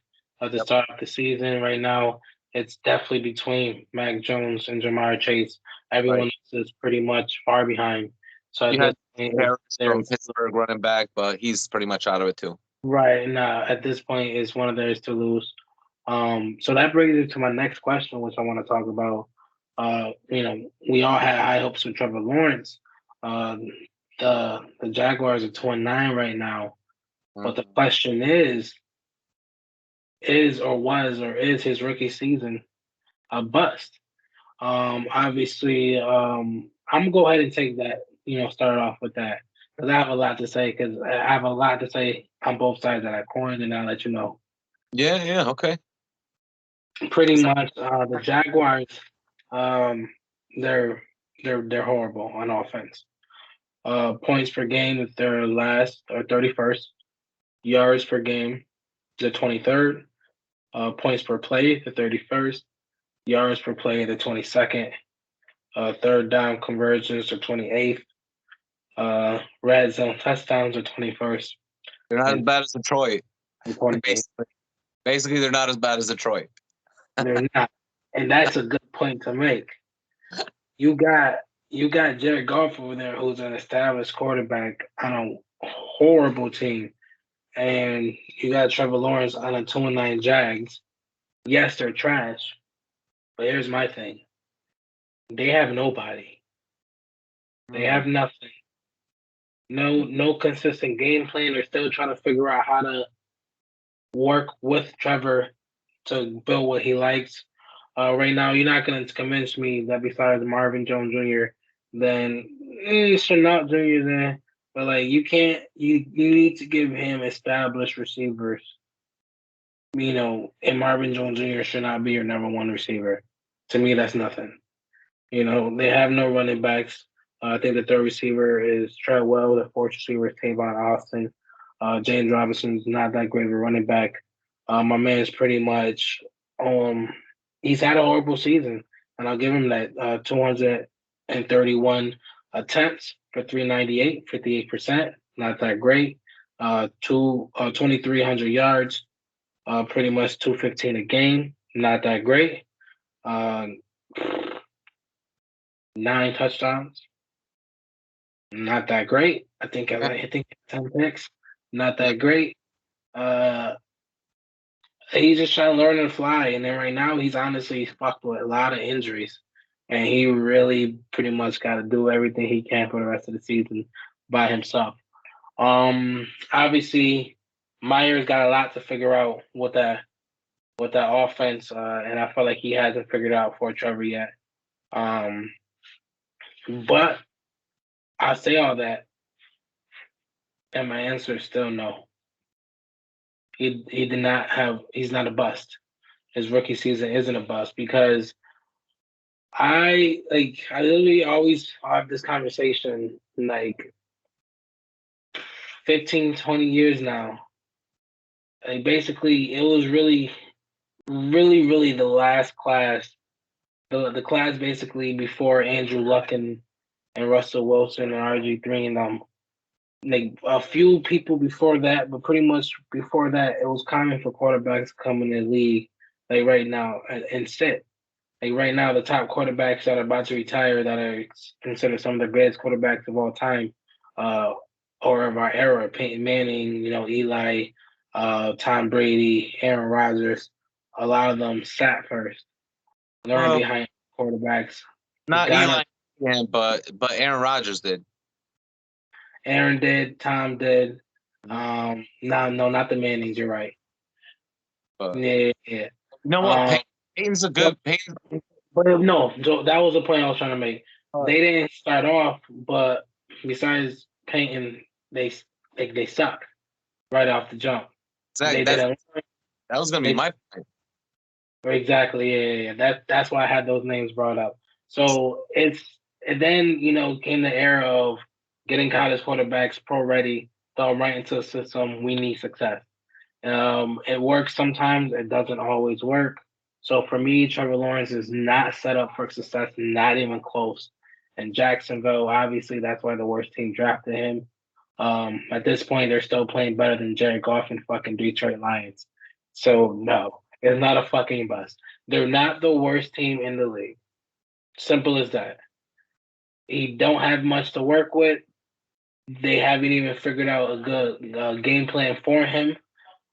at the start of the season. Right now, it's definitely between Mac Jones and Jamar Chase. Everyone else is pretty much far behind. So You had Harris from Pittsburgh running back, but he's pretty much out of it too. Right now, at this point, it's one of theirs to lose. So that brings me to my next question, which I want to talk about. We all had high hopes for Trevor Lawrence. Uh, the Jaguars are 2-9 right now, but the question is or was or is his rookie season a bust? Obviously, I'm gonna go ahead and take that. Start off with that because I have a lot to say. Because I have a lot to say on both sides of that coin, and I'll let you know. Yeah, okay. Pretty much, the Jaguars, um, they're they're horrible on offense. Points per game, they're last or 31st. Yards per game, the 23rd. Points per play, the 31st. Yards per play, the 22nd. Third down conversions, the 28th. Red zone touchdowns, the 21st. They're not as bad as Detroit. The 28th. Basically, they're not as bad as Detroit. They're not, and that's a good point to make. You got Jared Goff over there, who's an established quarterback on a horrible team, and you got Trevor Lawrence on a 2-9 Jags. Yes, they're trash, but here's my thing: they have nobody. They have nothing. No consistent game plan. They're still trying to figure out how to work with Trevor to build what he likes. Right now, you're not going to convince me that besides Marvin Jones Jr., then Chenault Jr. is in. But like, you can't. You need to give him established receivers. And Marvin Jones Jr. should not be your number one receiver. To me, that's nothing. They have no running backs. I think the third receiver is Treadwell. The fourth receiver is Tavon Austin. James Robinson's not that great of a running back. My man's pretty much he's had a horrible season, and I'll give him that. 231 attempts for 398, 58%. Not that great. 2,300 yards, pretty much 215 a game. Not that great. 9 touchdowns. Not that great. I think 10 picks. Not that great. He's just trying to learn and fly. And then right now he's honestly fucked with a lot of injuries. And he really pretty much got to do everything he can for the rest of the season by himself. Obviously Myers got a lot to figure out with that offense, and I feel like he hasn't figured out for Trevor yet. But I say all that, and my answer is still no. He did not have. He's not a bust. His rookie season isn't a bust because I literally always have this conversation like 15, 20 years now. Like basically, it was really, really, really the last class, the class basically before Andrew Luck and Russell Wilson and RG3 and them. Like a few people before that, but pretty much before that, it was common for quarterbacks to come in the league like right now and sit. Like right now, the top quarterbacks that are about to retire that are considered some of the greatest quarterbacks of all time, or of our era, Peyton Manning, Eli, Tom Brady, Aaron Rodgers, a lot of them sat first, learned behind quarterbacks. Not Eli, but Aaron Rodgers did. Aaron did, Tom did. No, not the Mannings. You're right. Yeah. You know what? Peyton's a good Peyton. But no, that was the point I was trying to make. They didn't start off, but besides Peyton, they suck right off the jump. Exactly. That was gonna be my point. Exactly. Yeah. That's why I had those names brought up. So and then came the era of getting college quarterbacks pro ready, throw them right into the system. We need success. It works sometimes. It doesn't always work. So for me, Trevor Lawrence is not set up for success, not even close. And Jacksonville, obviously, that's why the worst team drafted him. At this point, they're still playing better than Jared Goff and fucking Detroit Lions. So no, it's not a fucking bust. They're not the worst team in the league. Simple as that. He don't have much to work with. They haven't even figured out a good game plan for him.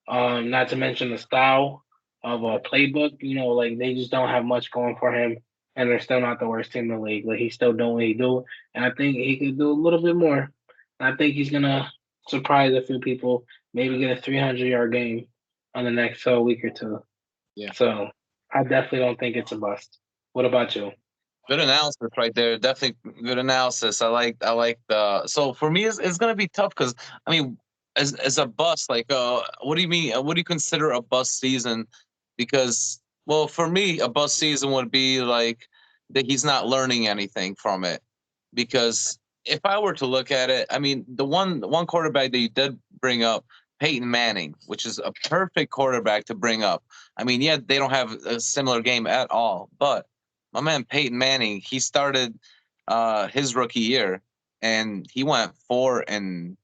Not to mention the style. of a playbook. Like they just don't have much going for him, and they're still not the worst team in the league. Like he's still doing what he do, and I think he could do a little bit more. I think he's gonna surprise a few people, maybe get a 300-yard game on the next week or two. Yeah. So I definitely don't think it's a bust. What about you? Good analysis right there. Definitely good analysis. I like the. So for me, it's gonna be tough because I mean, as a bust, like, what do you mean? What do you consider a bust season? Because, well, for me, a bust season would be like that he's not learning anything from it. Because if I were to look at it, I mean, the one quarterback that you did bring up, Peyton Manning, which is a perfect quarterback to bring up. I mean, yeah, they don't have a similar game at all, but my man Peyton Manning, he started his rookie year and he went 4-12,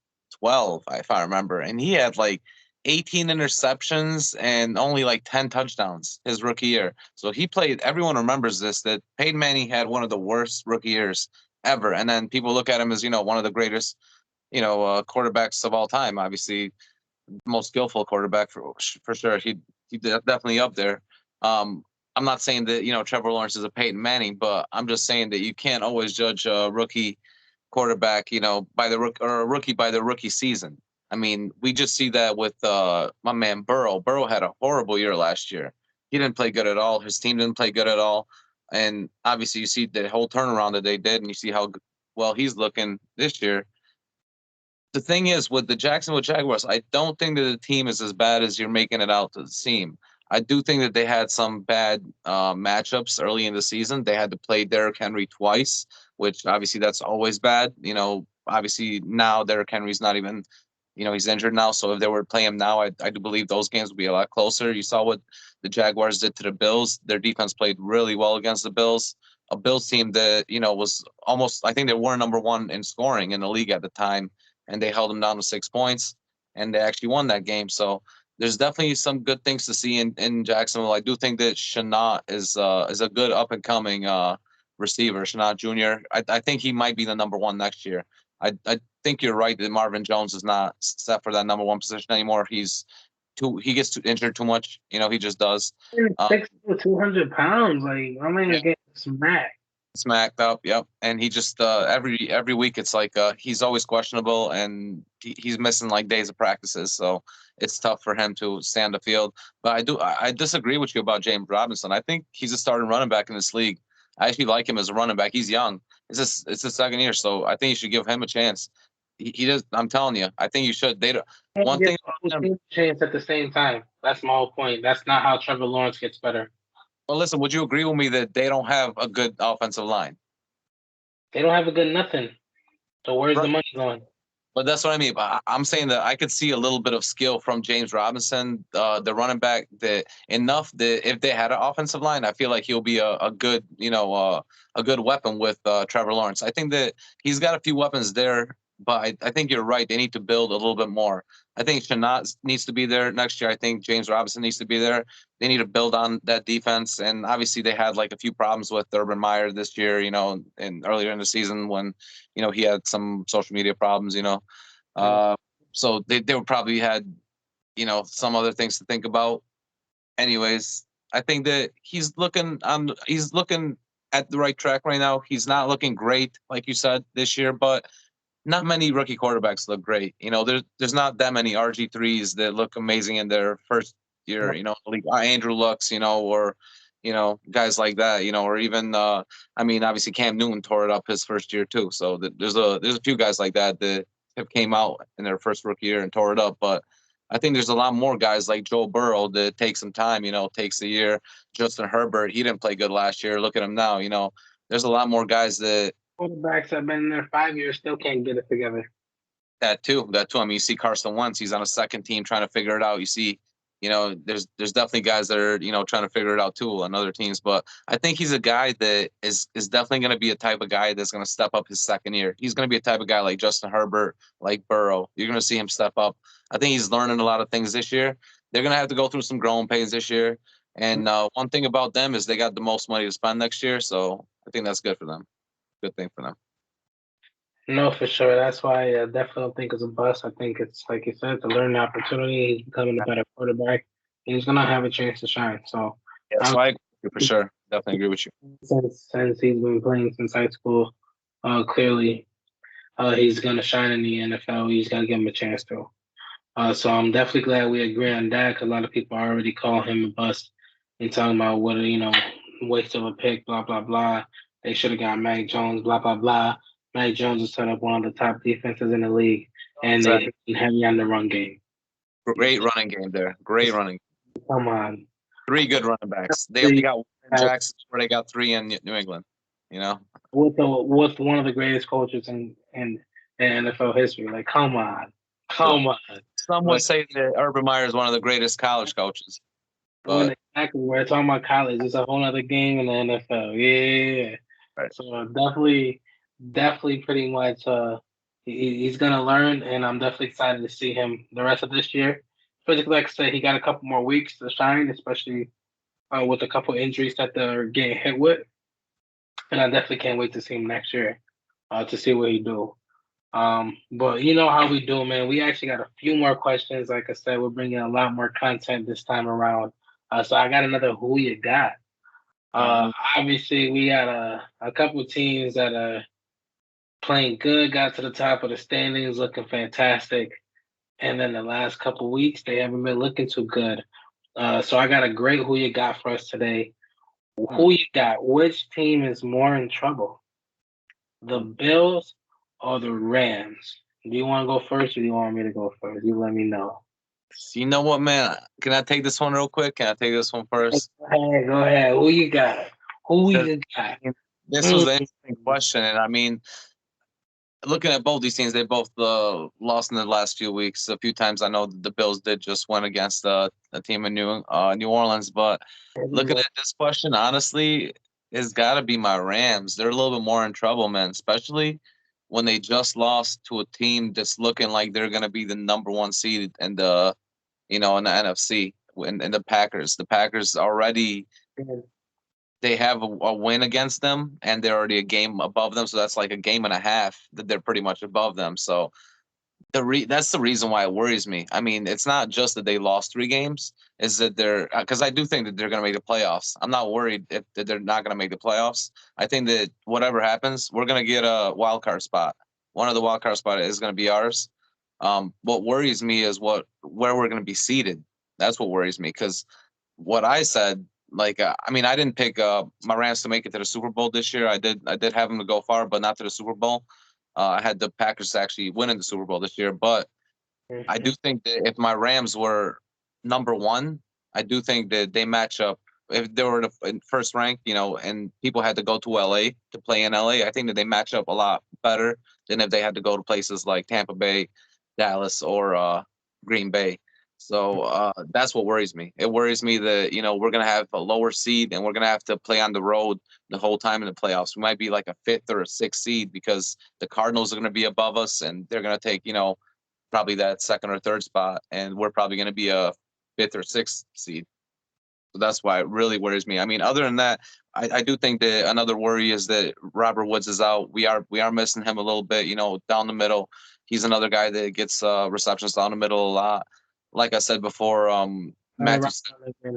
if I remember, and he had like 18 interceptions and only like 10 touchdowns his rookie year. So he played. Everyone remembers this, that Peyton Manning had one of the worst rookie years ever, and then people look at him as one of the greatest quarterbacks of all time. Obviously, most skillful quarterback for sure. He definitely up there. I'm not saying that Trevor Lawrence is a Peyton Manning, but I'm just saying that you can't always judge a rookie quarterback, by the or a rookie by the rookie season. I mean, we just see that with my man Burrow. Burrow had a horrible year last year. He didn't play good at all. His team didn't play good at all. And obviously, you see the whole turnaround that they did, and you see how well he's looking this year. The thing is, with the Jacksonville Jaguars, I don't think that the team is as bad as you're making it out to seem. I do think that they had some bad matchups early in the season. They had to play Derrick Henry twice, which obviously that's always bad. Obviously now Derrick Henry's not even, he's injured now. So if they were to play him now, I do believe those games would be a lot closer. You saw what the Jaguars did to the Bills. Their defense played really well against the Bills. A Bills team that, was almost, I think they were number one in scoring in the league at the time, and they held them down to 6 points, and they actually won that game. So there's definitely some good things to see in Jacksonville. I do think that Shenault is a good up and coming receiver, Shenault Jr. I think he might be the number one next year. I think you're right that Marvin Jones is not set for that number one position anymore. He gets too injured too much. He just does. 200 pounds. Like I'm gonna get smacked. Smacked up, yep. And he just every week it's like he's always questionable, and he's missing like days of practices, so it's tough for him to stay on the field. But I disagree with you about James Robinson. I think he's a starting running back in this league. I actually like him as a running back. He's young. It's his second year, so I think you should give him a chance. He does. I'm telling you, I think you should. One Get thing. a chance at the same time. That's my whole point. That's not how Trevor Lawrence gets better. Well, listen, would you agree with me that they don't have a good offensive line? They don't have a good nothing. So where's the money going? But that's what I mean. But I'm saying that I could see a little bit of skill from James Robinson, the running back, that enough that if they had an offensive line, I feel like he'll be a good, a good weapon with Trevor Lawrence. I think that he's got a few weapons there, but I think you're right. They need to build a little bit more. I think Shenault needs to be there next year. I think James Robinson needs to be there. They need to build on that defense. And obviously they had like a few problems with Urban Meyer this year, and earlier in the season when, he had some social media problems, so they would probably had, some other things to think about. Anyways, I think that he's looking at the right track right now. He's not looking great, like you said, this year, but not many rookie quarterbacks look great. There's not that many RG3s that look amazing in their first year. Like Andrew Luck's, or guys like that. Or even I mean, obviously Cam Newton tore it up his first year too. So there's a few guys like that that have came out in their first rookie year and tore it up. But I think there's a lot more guys like Joe Burrow that take some time. Takes a year. Justin Herbert, he didn't play good last year. Look at him now. There's a lot more guys that quarterbacks have been in there 5 years, still can't get it together. That too. I mean, you see Carson Wentz, he's on a second team trying to figure it out. You see, there's definitely guys that are, trying to figure it out too on other teams. But I think he's a guy that is definitely going to be a type of guy that's going to step up his second year. He's going to be a type of guy like Justin Herbert, like Burrow. You're going to see him step up. I think he's learning a lot of things this year. They're going to have to go through some growing pains this year. And one thing about them is they got the most money to spend next year. So I think that's good for them. Good thing for them. No, for sure. That's why I definitely don't think it's a bust. I think it's, like you said, it's a learning opportunity. He's becoming a better quarterback. he's gonna have a chance to shine. So, Yeah, so I agree with you for sure. Definitely agree with you. since he's been playing since high school, clearly, he's gonna shine in the NFL. He's gonna give him a chance to. So I'm definitely glad we agree on that because a lot of people already call him a bust and talking about what waste of a pick, blah blah blah. They should have got Mac Jones, blah blah blah. Mac Jones has set up one of the top defenses in the league, and Exactly. they've been heavy on the run game. Great running game there. Great running. Come on, Three good running backs. They only got one in Jackson, where they got three in New England. You know, with one of the greatest coaches in NFL history. Like, come on, come on. some would say that Urban Meyer is one of the greatest college coaches. But Exactly, we're talking about college. It's a whole other game in the NFL. Yeah. right. So definitely, pretty much, he's gonna learn, and I'm definitely excited to see him the rest of this year. Especially like I said, he got a couple more weeks to shine, especially with a couple injuries that they're getting hit with. And I definitely can't wait to see him next year, to see what he do. But you know how we do, man. We actually got a few more questions. Like I said, we're bringing a lot more content this time around. So I got another who you got. Obviously, we got a couple of teams that are playing good, got to the top of the standings, looking fantastic. And then the last couple of weeks, they haven't been looking too good. So I got a great who you got for us today. Who you got? Which team is more in trouble? The Bills or the Rams? Do you want to go first or do you want me to go first? You let me know. You know what, man? Can I take this one real quick? Can I take this one first? Go ahead. Who you got? Who you got? This was an interesting question, and I mean, looking at both these teams, they both lost in the last few weeks. A few times, I know the Bills did just win against a team in New Orleans, but looking at this question, honestly, it's got to be my Rams. They're a little bit more in trouble, man, especially when they just lost to a team that's looking like they're going to be the number one seed in the in the NFC, in the Packers. The Packers already they have a win against them, and they're already a game above them. So that's like a game and a half that they're pretty much above them. So that's the reason why it worries me. I mean, it's not just that they lost three games; is that they're because I do think that they're going to make the playoffs. I'm not worried if that they're not going to make the playoffs. I think that whatever happens, we're going to get a wild card spot. One of the wild card spot is going to be ours. What worries me is where we're going to be seated. That's what worries me because what I said, like, I mean, I didn't pick my Rams to make it to the Super Bowl this year. I did have them to go far, but not to the Super Bowl. I had the Packers actually winning the Super Bowl this year, but I do think that if my Rams were number one, I do think that they match up. If they were in first rank, and people had to go to LA to play in LA, I think that they match up a lot better than if they had to go to places like Tampa Bay, Dallas, or Green Bay. So that's what worries me. It worries me that we're gonna have a lower seed and we're gonna have to play on the road the whole time in the playoffs. We might be like a fifth or a sixth seed because the Cardinals are gonna be above us and they're gonna take probably that second or third spot, and we're probably gonna be a fifth or sixth seed. So that's why it really worries me. I mean, other than that, I do think that another worry is that Robert Woods is out. We are missing him a little bit, down the middle. He's another guy that gets receptions down the middle a lot. Like I said before, Matthew.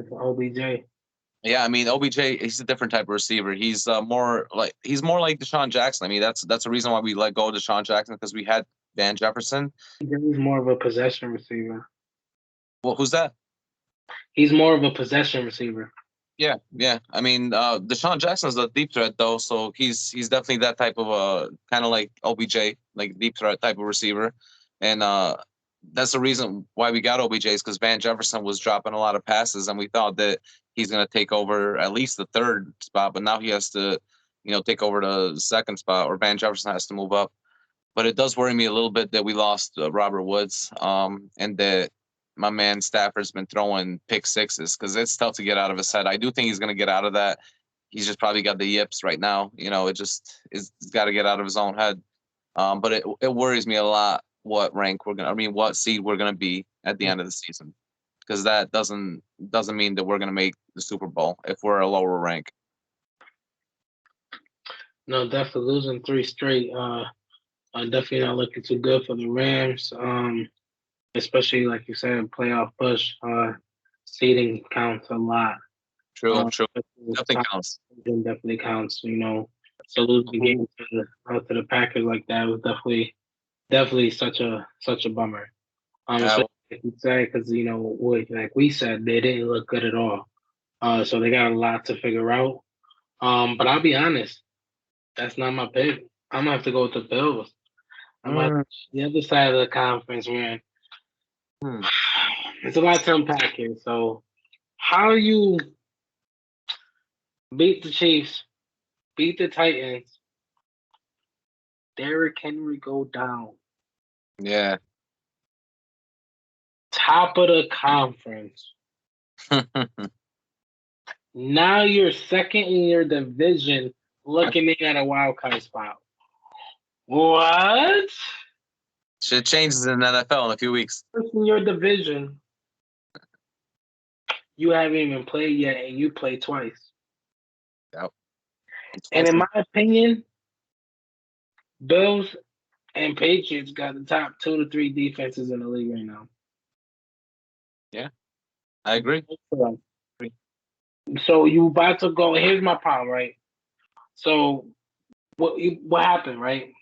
OBJ. Yeah, I mean OBJ. He's a different type of receiver. He's more like Deshaun Jackson. I mean that's the reason why we let go of Deshaun Jackson because we had Van Jefferson. He's more of a possession receiver. Well, who's that? He's more of a possession receiver. Yeah. I mean, Deshaun Jackson's a deep threat though, so he's definitely that type of a kind of like OBJ, like deep threat type of receiver, and that's the reason why we got OBJ is because Van Jefferson was dropping a lot of passes, and we thought that he's going to take over at least the third spot, but now he has to, take over the second spot, or Van Jefferson has to move up. But it does worry me a little bit that we lost Robert Woods, and that my man Stafford's been throwing pick sixes because it's tough to get out of his head. I do think he's going to get out of that. He's just probably got the yips right now. It just is got to get out of his own head. But it worries me a lot what seed we're gonna be at the end of the season, because that doesn't mean that we're gonna make the Super Bowl if we're a lower rank. No, definitely losing three straight. Definitely not looking too good for the Rams. Especially like you said, playoff push. seeding counts a lot. True. Definitely Counts. Definitely counts. So losing the game to the Packers like that was definitely such a bummer. Especially like you say, because like we said, they didn't look good at all. So they got a lot to figure out. But I'll be honest, that's not my pick. I'm gonna have to go with the Bills. The other side of the conference, man. It's a lot to unpack here. So, how you beat the Chiefs, beat the Titans, Derrick Henry go down. Yeah. Top of the conference. Now you're second in your division, looking in at a wild card spot. What? Shit changes in the NFL in a few weeks. First in your division, you haven't even played yet, and you played twice. Yep. And in my opinion, Bills and Patriots got the top 2 to 3 defenses in the league right now. Yeah, I agree. So you about to go. Here's my problem, right? So what happened, right?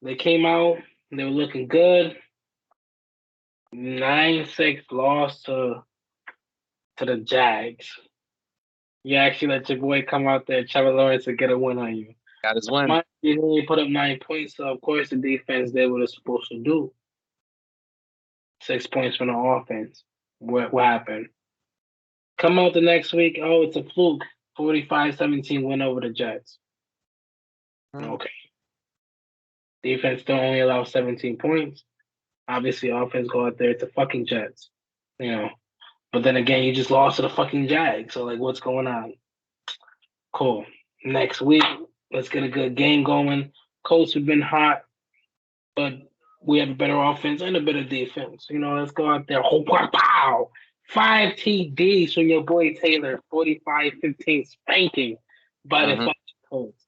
They came out. They were looking good. 9-6 loss to the Jags. You actually let your boy come out there, Trevor Lawrence, to get a win on you. Got his win. You only put up 9 points, so of course the defense did what it's supposed to do. 6 points from the offense. What happened? Come out the next week. Oh, it's a fluke. 45-17 win over the Jets. Okay. Defense still only allows 17 points. Obviously, offense go out there. It's the fucking Jets. But then again, you just lost to the fucking Jags. So, what's going on? Cool. Next week, let's get a good game going. Colts have been hot, but we have a better offense and a better defense. Let's go out there. Pow! 5 TDs from your boy Taylor. 45-15 spanking by the fucking Colts.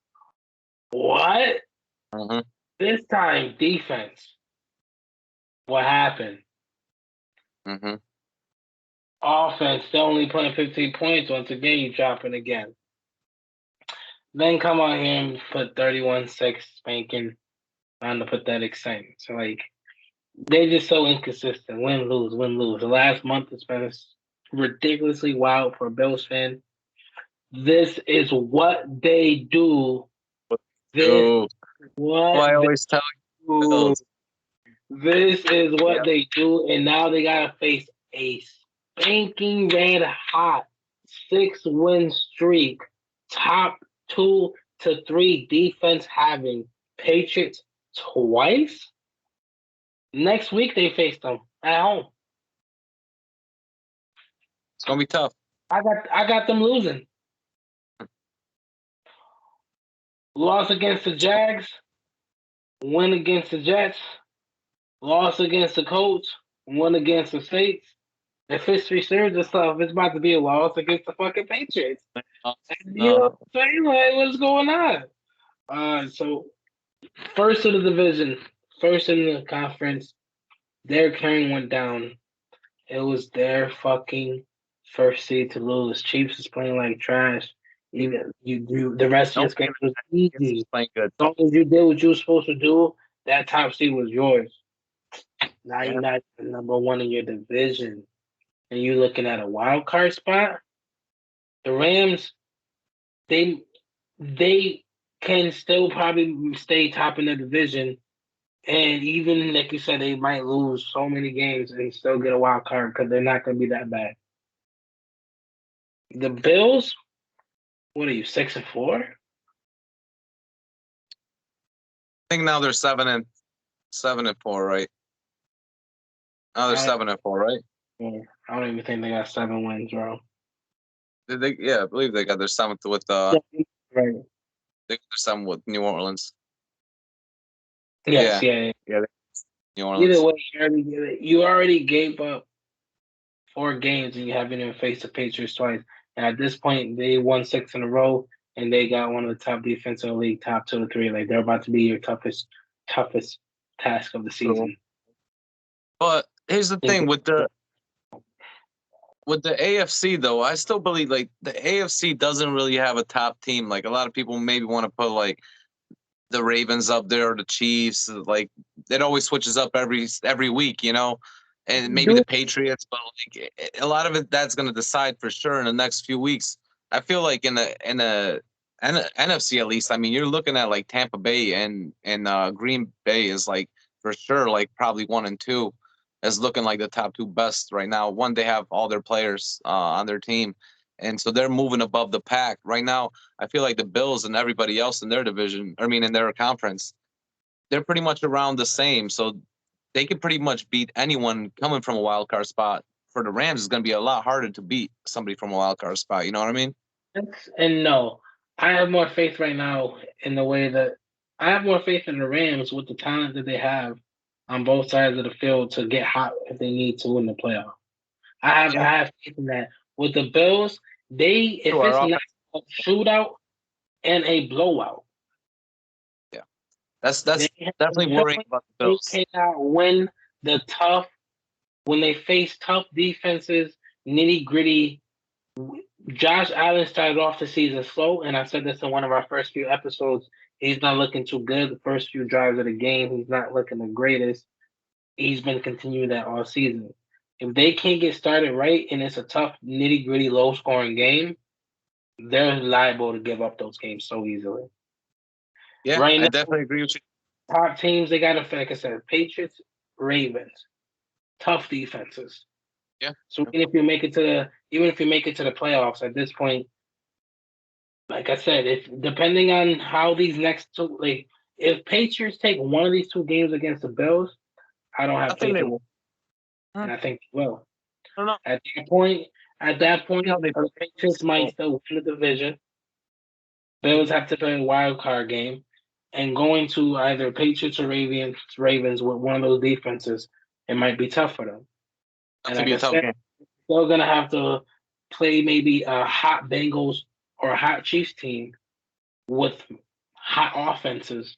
What? This time, defense. What happened? Offense, they're only playing 15 points. Once again, you dropping again. Then come on here and put 31-6 spanking on the pathetic Saints. They're just so inconsistent. Win, lose, win, lose. The last month has been ridiculously wild for a Bills fan. This is what they do. This is what I always tell you. This is what they do, and now they gotta face a spanking red hot 6-win streak, top 2 to 3 defense having Patriots twice. Next week they face them at home. It's gonna be tough. I got them losing. Loss against the Jags, win against the Jets, loss against the Colts, win against the Saints. If history serves itself, it's about to be a loss against the fucking Patriots. You know what I'm saying? What's going on? So first of the division, first in the conference, Derrick Henry went down. It was their fucking first seed to lose. Chiefs is playing like trash. The rest of this game was easy. As long as you did what you were supposed to do, that top seed was yours. Now you're not number 1 in your division, and you're looking at a wild card spot. The Rams, they can still probably stay top in the division, and even like you said, they might lose so many games and still get a wild card because they're not going to be that bad. The Bills, what are you, 6-4? I think now they're 7-4, right? Now they're 7-4, right? Yeah, I don't even think they got 7 wins, bro. I believe they got their 7th with right. They got their 7th with New Orleans. Yes, New Orleans. Either way, you already gave up 4 games and you haven't even faced the Patriots twice. And at this point, they won 6 in a row, and they got one of the top defense in the league, top 2 to 3. They're about to be your toughest task of the season. But here's the thing with the with the AFC though, I still believe like the AFC doesn't really have a top team. Like a lot of people maybe want to put like the Ravens up there or the Chiefs. Like it always switches up every week, and maybe the Patriots. But like a lot of it, that's going to decide for sure in the next few weeks. I feel like in the NFC at least. I mean, you're looking at like Tampa Bay and Green Bay is like for sure like probably 1 and 2 is looking like the top two best right now. One, they have all their players on their team, and so they're moving above the pack right now. I feel like the Bills and everybody else in their division, I mean, in their conference, they're pretty much around the same. So they could pretty much beat anyone coming from a wild card spot. For the Rams, it's going to be a lot harder to beat somebody from a wild card spot. You know what I mean? And no, I have more faith right now in the way that I have more faith in the Rams with the talent that they have on both sides of the field to get hot if they need to in the playoff. Yeah. I have faith in that. With the Bills, if Sure, it's not a shootout and a blowout, yeah, that's they definitely worrying about the they Bills. cannot win the tough when they face tough defenses, nitty gritty. Josh Allen started off the season slow, and I said this in one of our first few episodes. He's not looking too good. The first few drives of the game, he's not looking the greatest. He's been continuing that all season. If they can't get started right and it's a tough, nitty gritty, low scoring game, they're liable to give up those games so easily. Yeah, Right I now, definitely agree with you. top teams they got to, like I said, Patriots, Ravens, tough defenses. Yeah, So even if you make it to the playoffs at this point, like I said, if depending on how these next two, like if Patriots take one of these two games against the Bills, I don't I have think faith they in will. them, and I think they will. I don't know. At that point, at that See how point, they the Patriots might still win the division. Bills have to play a wild card game, and going to either Patriots or Ravens with one of those defenses, it might be tough for them. And to like be I a tough said, game. they're gonna have to play maybe a hot Bengals or a hot Chiefs team with hot offenses.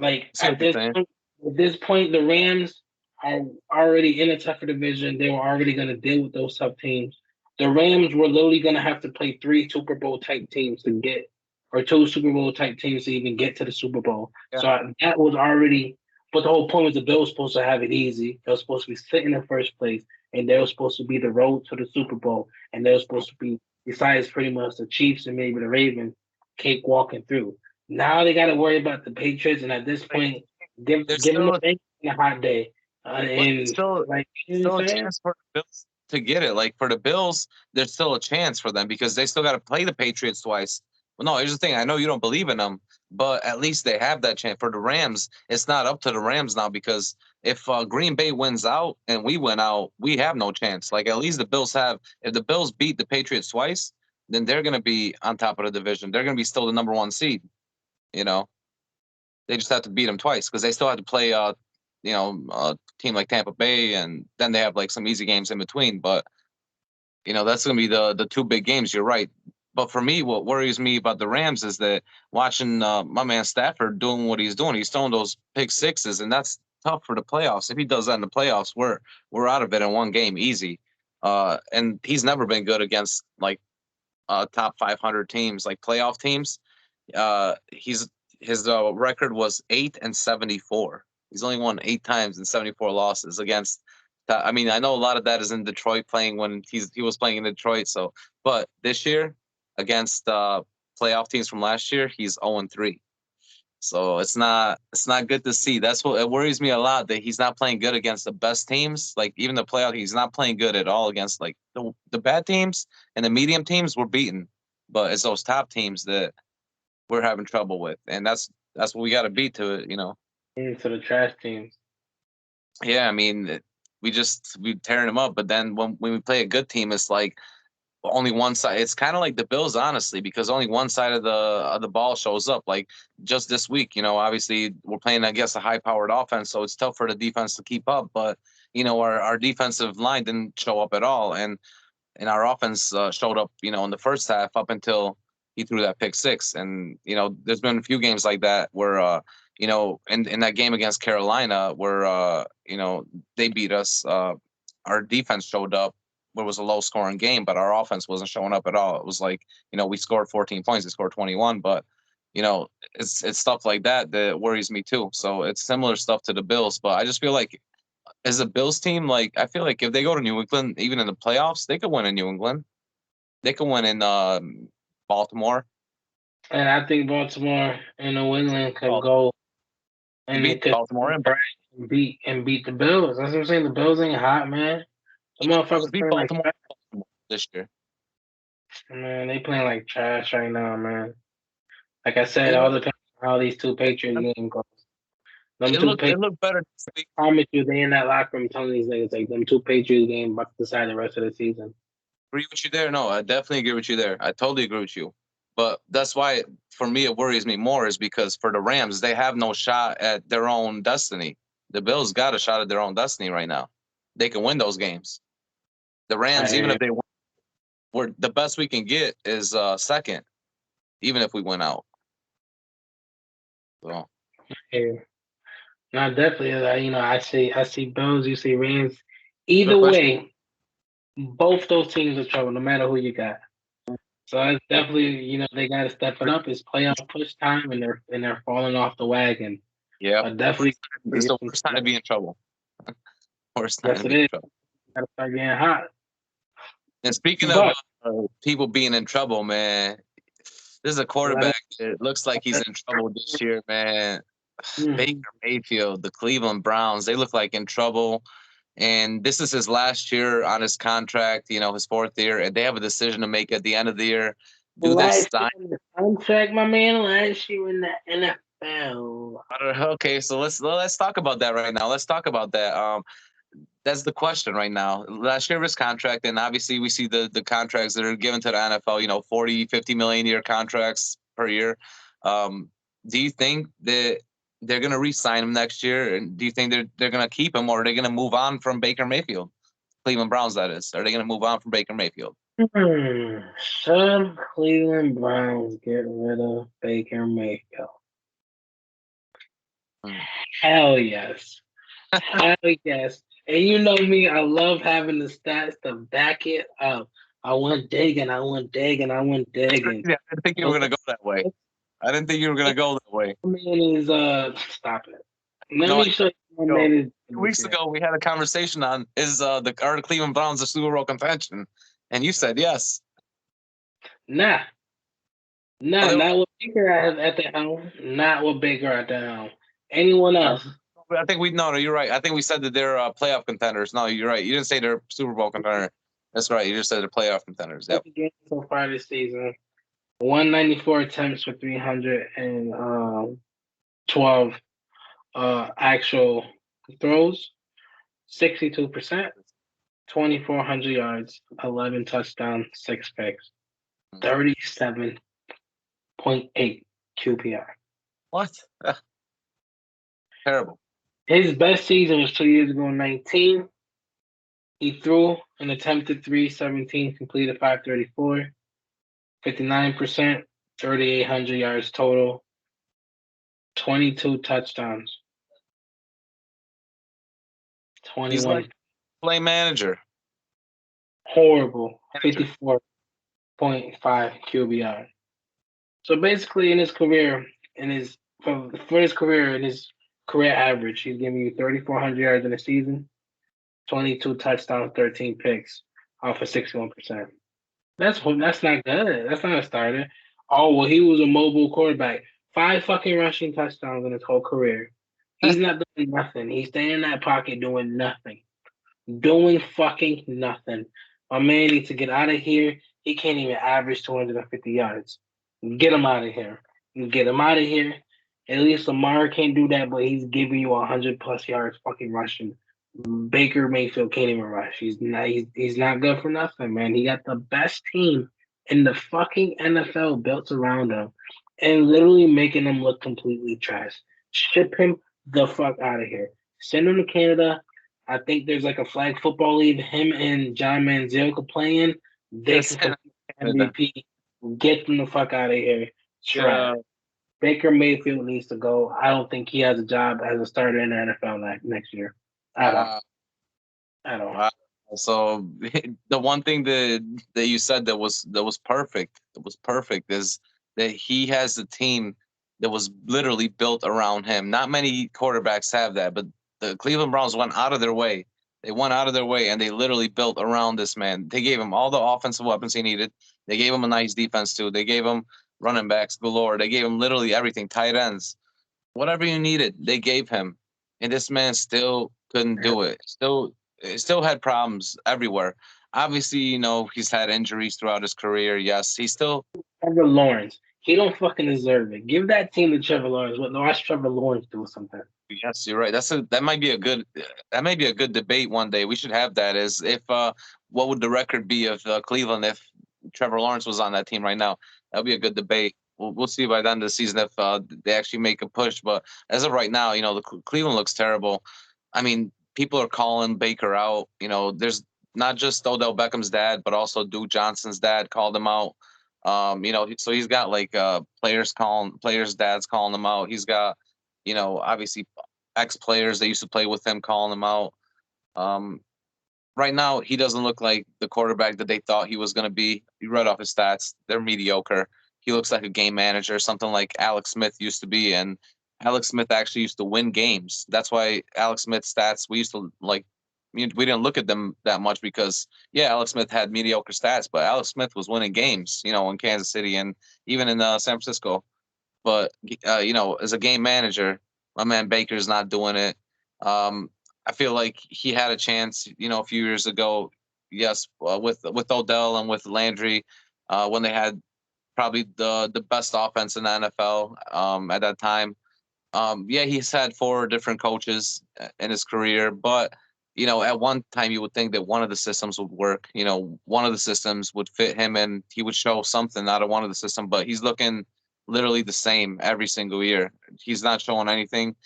Like I see what you're saying. at this point, the Rams are already in a tougher division. They were already going to deal with those tough teams. The Rams were literally going to have to play three Super Bowl type teams to get, or two Super Bowl type teams to even get to the Super Bowl. Yeah, So that was already. But the whole point was the Bills supposed to have it easy. They were supposed to be sitting in first place, and they were supposed to be the road to the Super Bowl, and they were supposed to be, besides pretty much the Chiefs and maybe the Ravens, cake walking through. Now they got to worry about the Patriots, and at this point, there's give them the still Bengals a hot day, but there's and still like you know still what a I'm saying. chance for the Bills to get it. Like for the Bills, there's still a chance for them because they still got to play the Patriots twice. Well, no, here's the thing. I know you don't believe in them, but at least they have that chance. For the Rams, it's not up to the Rams now because if Green Bay wins out and we win out, we have no chance. Like at least the Bills have. If the Bills beat the Patriots twice, then they're going to be on top of the division. They're going to be still the number one seed. You know, they just have to beat them twice because they still have to play a team like Tampa Bay, and then they have like some easy games in between. But that's going to be the two big games. You're right. But for me, what worries me about the Rams is that watching my man Stafford doing what he's doing, he's throwing those pick sixes, and that's tough for the playoffs. If he does that in the playoffs, we're out of it in one game easy. And he's never been good against like top 500 teams, like playoff teams. He's his record was 8-74. He's only won 8 times and 74 losses against. I mean, I know a lot of that is in Detroit playing when he was playing in Detroit. So, but this year against playoff teams from last year, he's 0-3. So it's not good to see. That's what it worries me a lot that he's not playing good against the best teams. Like even the playoff, he's not playing good at all against like the bad teams and the medium teams. We're beaten, but it's those top teams that we're having trouble with, and that's what we got to beat to it. Into the trash teams. Yeah, I mean, we tearing them up, but then when we play a good team, it's like only one side. It's kind of like the Bills, honestly, because only one side of the ball shows up. Like just this week, obviously we're playing against a high-powered offense, so it's tough for the defense to keep up. But our defensive line didn't show up at all, and our offense showed up, in the first half up until he threw that pick six. And there's been a few games like that where in that game against Carolina where they beat us. Our defense showed up where it was a low scoring game, but our offense wasn't showing up at all. It was like, we scored 14 points, they scored 21, but it's stuff like that that worries me too. So it's similar stuff to the Bills, but I just feel like as a Bills team, like I feel like if they go to New England, even in the playoffs, they could win in New England. They could win in Baltimore. And I think Baltimore and New England could go and they could Baltimore and beat the Bills. That's what I'm saying. The Bills ain't hot, man. The motherfuckers beat playing like Baltimore trash. this year. Man, they playing like trash right now, man. Like I said, all depends on how these two Patriots games go. It looked better. I promise you, they in that locker room telling these niggas like them two Patriots games about to decide the rest of the season. Agree with you there. No, I definitely agree with you there. I totally agree with you. But that's why, for me, it worries me more is because for the Rams, they have no shot at their own destiny. The Bills got a shot at their own destiny right now. They can win those games. The Rams, even if they win, the best we can get is second, even if we win out. So. Yeah. No, definitely. I see Bills, you see Rams. Either way, both those teams are trouble, no matter who you got. So it's definitely, they got to step it up. It's playoff push time, and they're falling off the wagon. Yeah, definitely. It's the worst time to be in trouble. Worst time to be in trouble. Got to start getting hot. And speaking of people being in trouble, man, this is a quarterback that looks like he's in trouble this year, man. Baker Mayfield, the Cleveland Browns, they look like in trouble. And this is his last year on his contract, his fourth year, and they have a decision to make at the end of the year. Do they sign the contract, my man? Last year in the NFL. Okay, so let's talk about that right now. Let's talk about that. That's the question right now. Last year of his contract, and obviously we see the contracts that are given to the NFL, 40, 50 million year contracts per year. Do you think that they're going to re-sign him next year? And do you think they're going to keep him, or are they going to move on from Baker Mayfield? Cleveland Browns, that is. Are they going to move on from Baker Mayfield? Should Cleveland Browns get rid of Baker Mayfield? Hell yes. Hell yes. And you know me, I love having the stats to back it up. I went digging. Yeah, I didn't think you were going to go that way. I didn't think you were going to go that way. Man is stop it. Let me show you what man is. 2 weeks ago, we had a conversation on are the Cleveland Browns a Super Bowl contention, and you said yes. Nah, not with Baker at the helm. Not with Baker at the helm. Anyone else? I think you're right. I think we said that they're playoff contenders. No, you're right. You didn't say they're Super Bowl contender. That's right. You just said they're playoff contenders. Yep. So far this season, 194 attempts for 312 actual throws, 62%, 2,400 yards, 11 touchdowns, 6 picks, 37.8 QPR. What? Terrible. His best season was 2 years ago, 19. He threw and attempted 317, completed 534, 59%, 3,800 yards total, 22 touchdowns. 21. He's like play manager. Horrible. 54.5 QBR. So basically, in his career, for his career average, he's giving you 3,400 yards in a season, 22 touchdowns, 13 picks, off of 61%. That's not good. That's not a starter. Oh well, he was a mobile quarterback. 5 fucking rushing touchdowns in his whole career. He's not doing nothing. He's staying in that pocket doing nothing. Doing fucking nothing. My man needs to get out of here. He can't even average 250 yards. Get him out of here. Get him out of here. At least Lamar can't do that, but he's giving you 100+ yards fucking rushing. Baker Mayfield can't even rush. He's not good for nothing, man. He got the best team in the fucking NFL built around him and literally making him look completely trash. Ship him the fuck out of here. Send him to Canada. I think there's like a flag football league. Him and John Manziel could play in. They can MVP. Get them the fuck out of here. Trash. Baker Mayfield needs to go. I don't think he has a job as a starter in the NFL next year. At all. So the one thing that you said that was perfect, is that he has a team that was literally built around him. Not many quarterbacks have that, but the Cleveland Browns went out of their way. They went out of their way and they literally built around this man. They gave him all the offensive weapons he needed. They gave him a nice defense too. They gave him running backs galore. They gave him literally everything, tight ends, whatever you needed, they gave him, and this man still couldn't do it. Still had problems everywhere. Obviously, he's had injuries throughout his career. Yes, he still. Trevor Lawrence. He don't fucking deserve it. Give that team to Trevor Lawrence. Watch Trevor Lawrence do something. Yes, you're right. That might be a good debate one day. We should have that. Is if what would the record be of Cleveland if Trevor Lawrence was on that team right now? That would be a good debate. We'll see by the end of the season if they actually make a push. But as of right now, the Cleveland looks terrible. I mean, people are calling Baker out. There's not just Odell Beckham's dad, but also Duke Johnson's dad called him out. So he's got like players' dads calling him out. He's got obviously ex-players that used to play with him calling him out. Um, right now, he doesn't look like the quarterback that they thought he was going to be. You read off his stats; they're mediocre. He looks like a game manager, something like Alex Smith used to be, and Alex Smith actually used to win games. That's why Alex Smith's stats we used to like. We didn't look at them that much because Alex Smith had mediocre stats, but Alex Smith was winning games, in Kansas City and even in San Francisco. But as a game manager, my man Baker's not doing it. I feel like he had a chance, a few years ago. Yes, with Odell and with Landry, when they had probably the best offense in the NFL at that time. He's had four different coaches in his career, but at one time you would think that one of the systems would work. One of the systems would fit him, and he would show something out of one of the system. But he's looking literally the same every single year. He's not showing anything.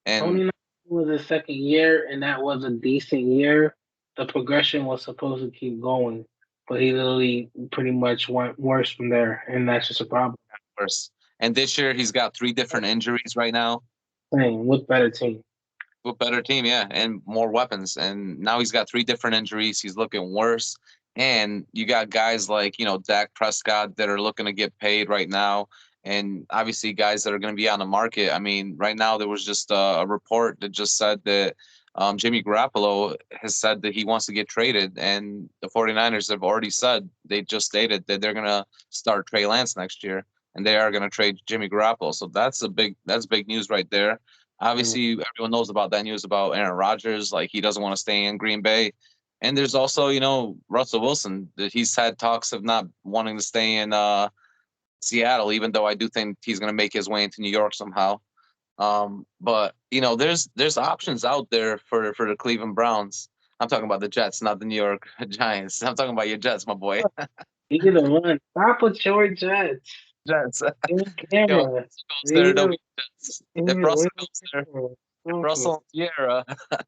And Only was his second year, and that was a decent year. The progression was supposed to keep going, but he literally pretty much went worse from there, and that's just a problem. worse. And this year he's got three different injuries right now. Same with better team. With better team, yeah, and more weapons. And now he's got three different injuries. He's looking worse. And you got guys like, Dak Prescott that are looking to get paid right now. And obviously guys that are going to be on the market. I mean, right now there was just a report that just said that Jimmy Garoppolo has said that he wants to get traded. And the 49ers have already said, they just stated that they're going to start Trey Lance next year. And they are going to trade Jimmy Garoppolo. So that's big news right there. Obviously, everyone knows about that news about Aaron Rodgers. Like, he doesn't want to stay in Green Bay. And there's also, Russell Wilson. That he's had talks of not wanting to stay in Seattle, even though I do think he's going to make his way into New York somehow. But there's options out there for the Cleveland Browns. I'm talking about the Jets, not the New York Giants. I'm talking about your Jets, my boy. Either one. Stop with your Jets. Jets. Camera. If Russell goes there, if Russell and Sierra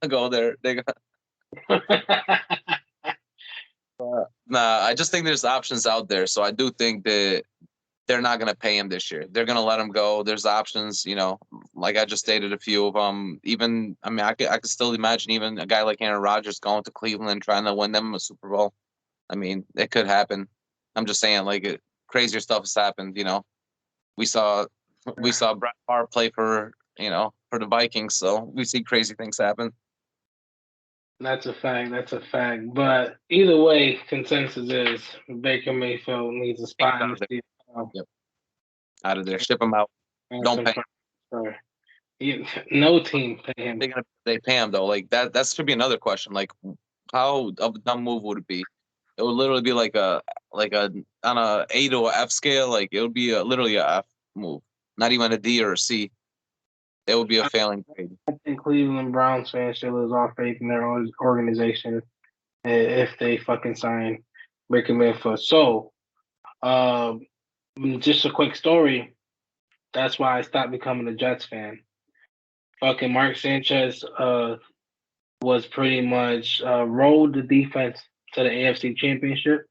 go there, they go. Nah, I just think there's options out there. So I do think that they're not going to pay him this year. They're going to let him go. There's options, like I just stated a few of them. Even, I mean, I could still imagine even a guy like Aaron Rodgers going to Cleveland and trying to win them a Super Bowl. I mean, it could happen. I'm just saying, like, crazier stuff has happened. We saw Brett Favre play for the Vikings, so we see crazy things happen. That's a fact. That's a fact. But either way, consensus is Baker Mayfield needs a spot in the season. Yep. Out of there, ship him out. Don't pay him. No team pay him. They pay him though. Like that. That should be another question. Like, how of a dumb move would it be? It would literally be like a on a A to a F scale. Like it would be literally a F move, not even a D or a C. It would be a failing grade. I think Cleveland Browns fans should lose all faith in their own organization if they fucking sign Baker Mayfield. So, just a quick story. That's why I stopped becoming a Jets fan. Fucking Mark Sanchez was pretty much rolled the defense to the AFC Championship.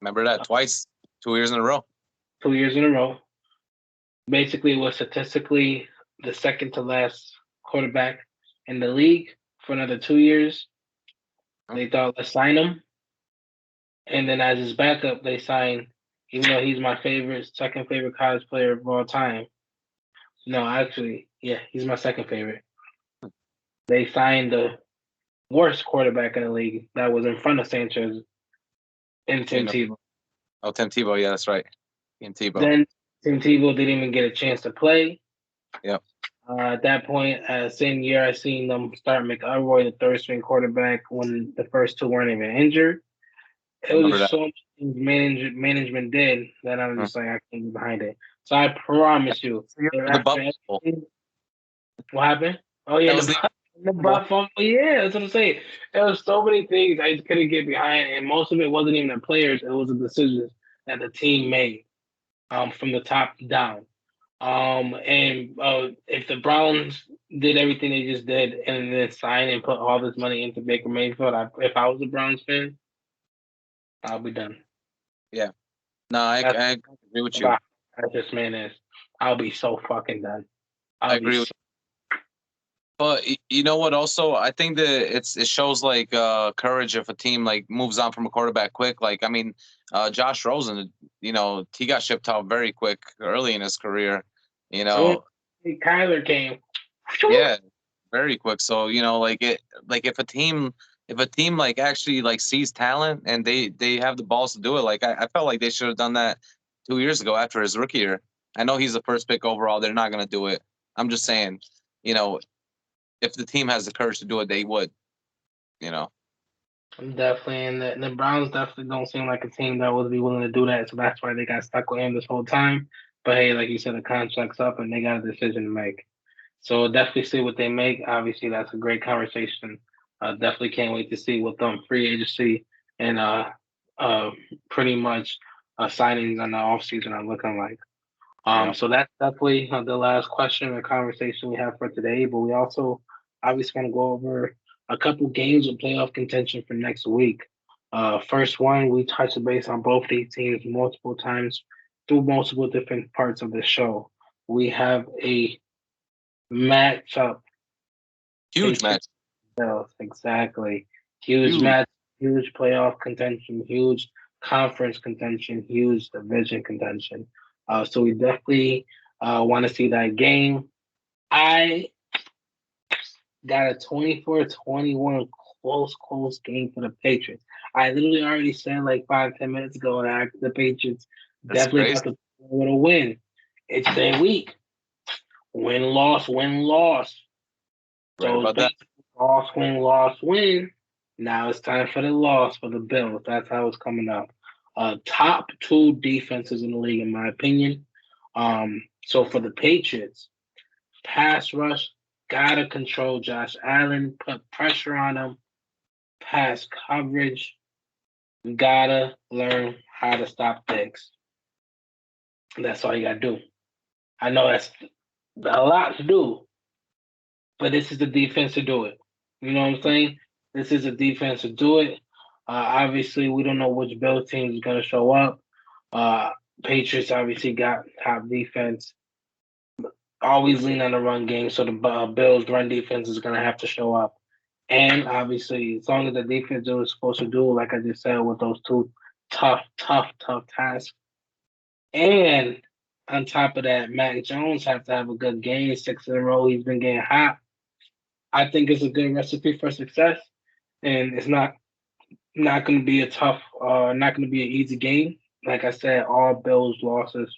Remember that twice, 2 years in a row. 2 years in a row. Basically, was statistically the second to last quarterback in the league for another 2 years. They thought, let's sign him. And then as his backup, they signed, even though he's my second favorite college player of all time. No, actually, yeah, he's my second favorite. They signed the worst quarterback in the league that was in front of Sanchez and Tim Tebow. Oh, Tim Tebow. Yeah, that's right. Tim Tebow. Then Tim Tebow didn't even get a chance to play. Yep. At that point, same year, I seen them start McElroy, the third string quarterback, when the first two weren't even injured. It was just so much things management did that I'm just like, I can't get behind it. So I promise you, what happened? Oh yeah, the Buffalo. Yeah, that's what I'm saying. There was so many things I just couldn't get behind, and most of it wasn't even the players; it was the decisions that the team made, from the top down. And if the Browns did everything they just did and then sign and put all this money into Baker Mayfield, if I was a Browns fan, I'll be done. Yeah. No, I agree with you. As this man is, I'll be so fucking done. I agree with you. But you know what? Also, I think that it shows like courage if a team like moves on from a quarterback quick. Like, I mean, Josh Rosen, you know, he got shipped out very quick early in his career. You know, Kyler came. Yeah, very quick. So you know, like if a team like actually like sees talent and they have the balls to do it, like I felt like they should have done that 2 years ago after his rookie year. I know he's the first pick overall. They're not going to do it. I'm just saying, you know, if the team has the courage to do it, they would. You know. Definitely, and the Browns definitely don't seem like a team that would be willing to do that. So that's why they got stuck with him this whole time. But hey, like you said, the contract's up and they got a decision to make. So definitely see what they make. Obviously, that's a great conversation. Definitely can't wait to see what free agency and pretty much signings on the offseason are looking like. So that's definitely the last question or conversation we have for today. But we also obviously want to go over a couple games of playoff contention for next week. First one, we touched base on both these teams multiple times through multiple different parts of the show. We have a matchup. Huge match. Exactly. Huge match, huge playoff contention, huge conference contention, huge division contention. So we definitely want to see that game. I got a 24-21 close game for the Patriots. I literally already said like 5-10 minutes ago that the Patriots definitely got the win. It's their week. Win, loss, win, loss. So about that. Loss, win. Now it's time for the loss for the Bills. That's how it's coming up. Top two defenses in the league, in my opinion. So for the Patriots, pass rush, gotta control Josh Allen, put pressure on him. Pass coverage, gotta learn how to stop things. That's all you gotta do. I know that's a lot to do, but this is the defense to do it. You know what I'm saying? This is a defense to do it. Obviously, we don't know which Bills team is going to show up. Patriots obviously got top defense. Always lean on the run game, so the Bills' run defense is going to have to show up. And obviously, as long as the defense is supposed to do, like I just said, with those two tough tasks. And on top of that, Mac Jones have to have a good game. 6 in a row, he's been getting hot. I think it's a good recipe for success, and it's not going to be a tough, not going to be an easy game. Like I said, all Bills losses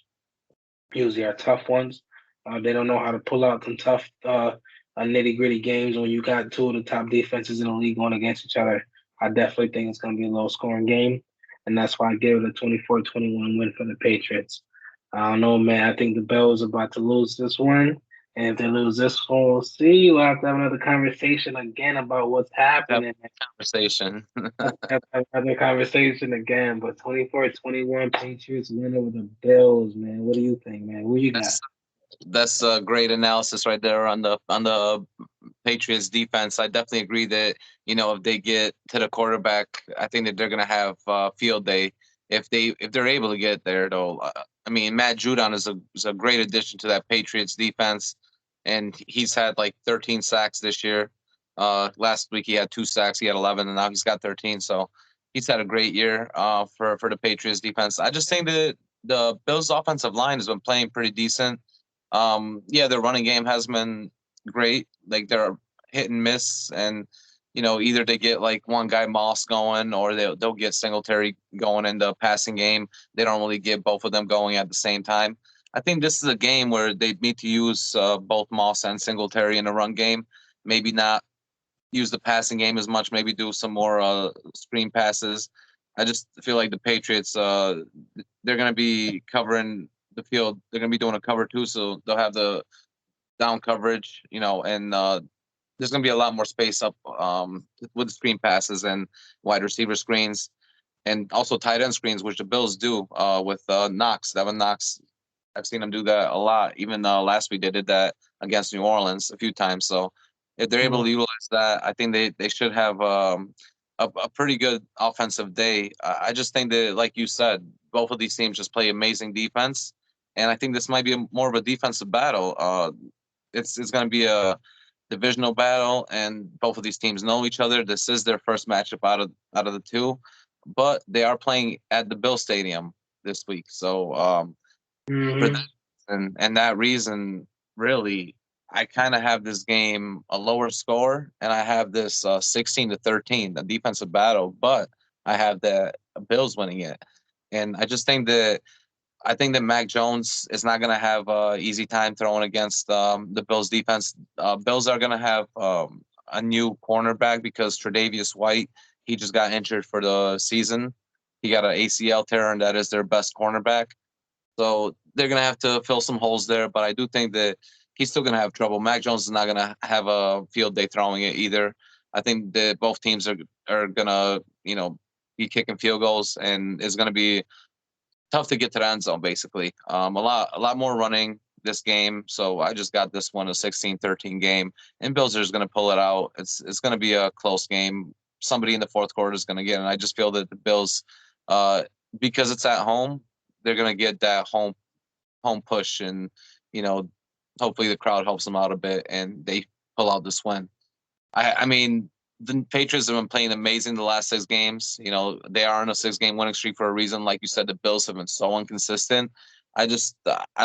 usually are tough ones. They don't know how to pull out some tough, nitty gritty games when you got two of the top defenses in the league going against each other. I definitely think it's going to be a low scoring game, and that's why I gave it a 24-21 win for the Patriots. I don't know, man. I think the Bills are about to lose this one. And if they lose this one, we'll see. We'll have to have another conversation again about what's happening. Another conversation again. But 24-21 Patriots win over the Bills, man. What do you think, man? Who you got? That's a great analysis right there on the Patriots defense. I definitely agree that, you know, if they get to the quarterback, I think that they're going to have field day if they're able to get there, though. I mean, Matt Judon is a great addition to that Patriots defense, and he's had like 13 sacks this year. Last week he had 2 sacks, he had 11, and now he's got 13. So he's had a great year for the Patriots defense. I just think that the Bills offensive line has been playing pretty decent. Yeah, their running game has been great. Like they're hit and miss, and either they get like one guy Moss going, or they'll get Singletary going in the passing game. They don't really get both of them going at the same time. I think this is a game where they need to use both Moss and Singletary in the run game. Maybe not use the passing game as much. Maybe do some more screen passes. I just feel like the Patriots, they're going to be covering the field. They're going to be doing a cover 2, so they'll have the down coverage, and there's going to be a lot more space up with screen passes and wide receiver screens, and also tight end screens, which the Bills do with Knox, Devin Knox. I've seen them do that a lot. Even last week they did that against New Orleans a few times. So if they're able to utilize that, I think they should have a pretty good offensive day. I just think that, like you said, both of these teams just play amazing defense, and I think this might be more of a defensive battle. It's going to be a divisional battle, and both of these teams know each other. This is their first matchup out of the two, but they are playing at the Bill Stadium this week. So for that and that reason, really, I kind of have this game a lower score, and I have this 16-13, the defensive battle, but I have the Bills winning it, and I think that Mac Jones is not going to have an easy time throwing against the Bills defense. Bills are going to have a new cornerback because Tre'Davious White, he just got injured for the season. He got an ACL tear, and that is their best cornerback. So they're going to have to fill some holes there, but I do think that he's still going to have trouble. Mac Jones is not going to have a field day throwing it either. I think that both teams are going to, be kicking field goals, and it's going to be tough to get to the end zone, basically. A lot more running this game. So I just got this one a 16-13 game, and Bills are just going to pull it out. It's going to be a close game. Somebody in the fourth quarter is going to get it. And I just feel that the Bills, because it's at home, they're going to get that home push, and hopefully the crowd helps them out a bit and they pull out this win. I mean, the Patriots have been playing amazing the last 6 games. They are on a 6-game winning streak for a reason. Like you said, the Bills have been so inconsistent. I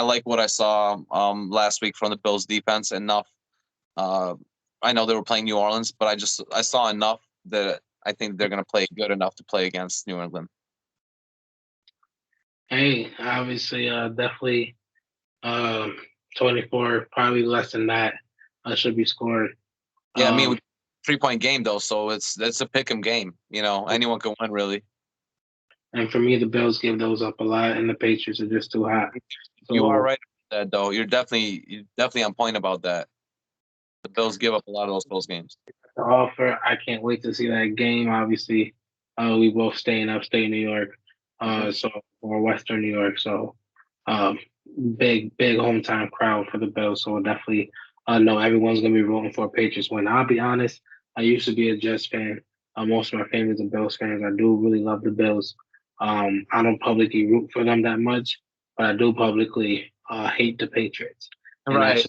like what I saw last week from the Bills defense enough. I know they were playing New Orleans, but I saw enough that I think they're going to play good enough to play against New England. Hey, obviously, definitely 24, probably less than that should be scored. Yeah, I mean, 3-point game though, so it's a pick 'em game. Anyone can win really. And for me, the Bills give those up a lot, and the Patriots are just too hot. So, you are right about that, though. You're definitely on point about that. The Bills give up a lot of those close games. The offer, I can't wait to see that game. Obviously, we both stay in upstate New York, or Western New York. So, big hometown crowd for the Bills. So we'll definitely know everyone's gonna be rooting for a Patriots win. I'll be honest, I used to be a Jets fan. Most of my family's are Bills fans. I do really love the Bills. I don't publicly root for them that much, but I do publicly hate the Patriots. And right.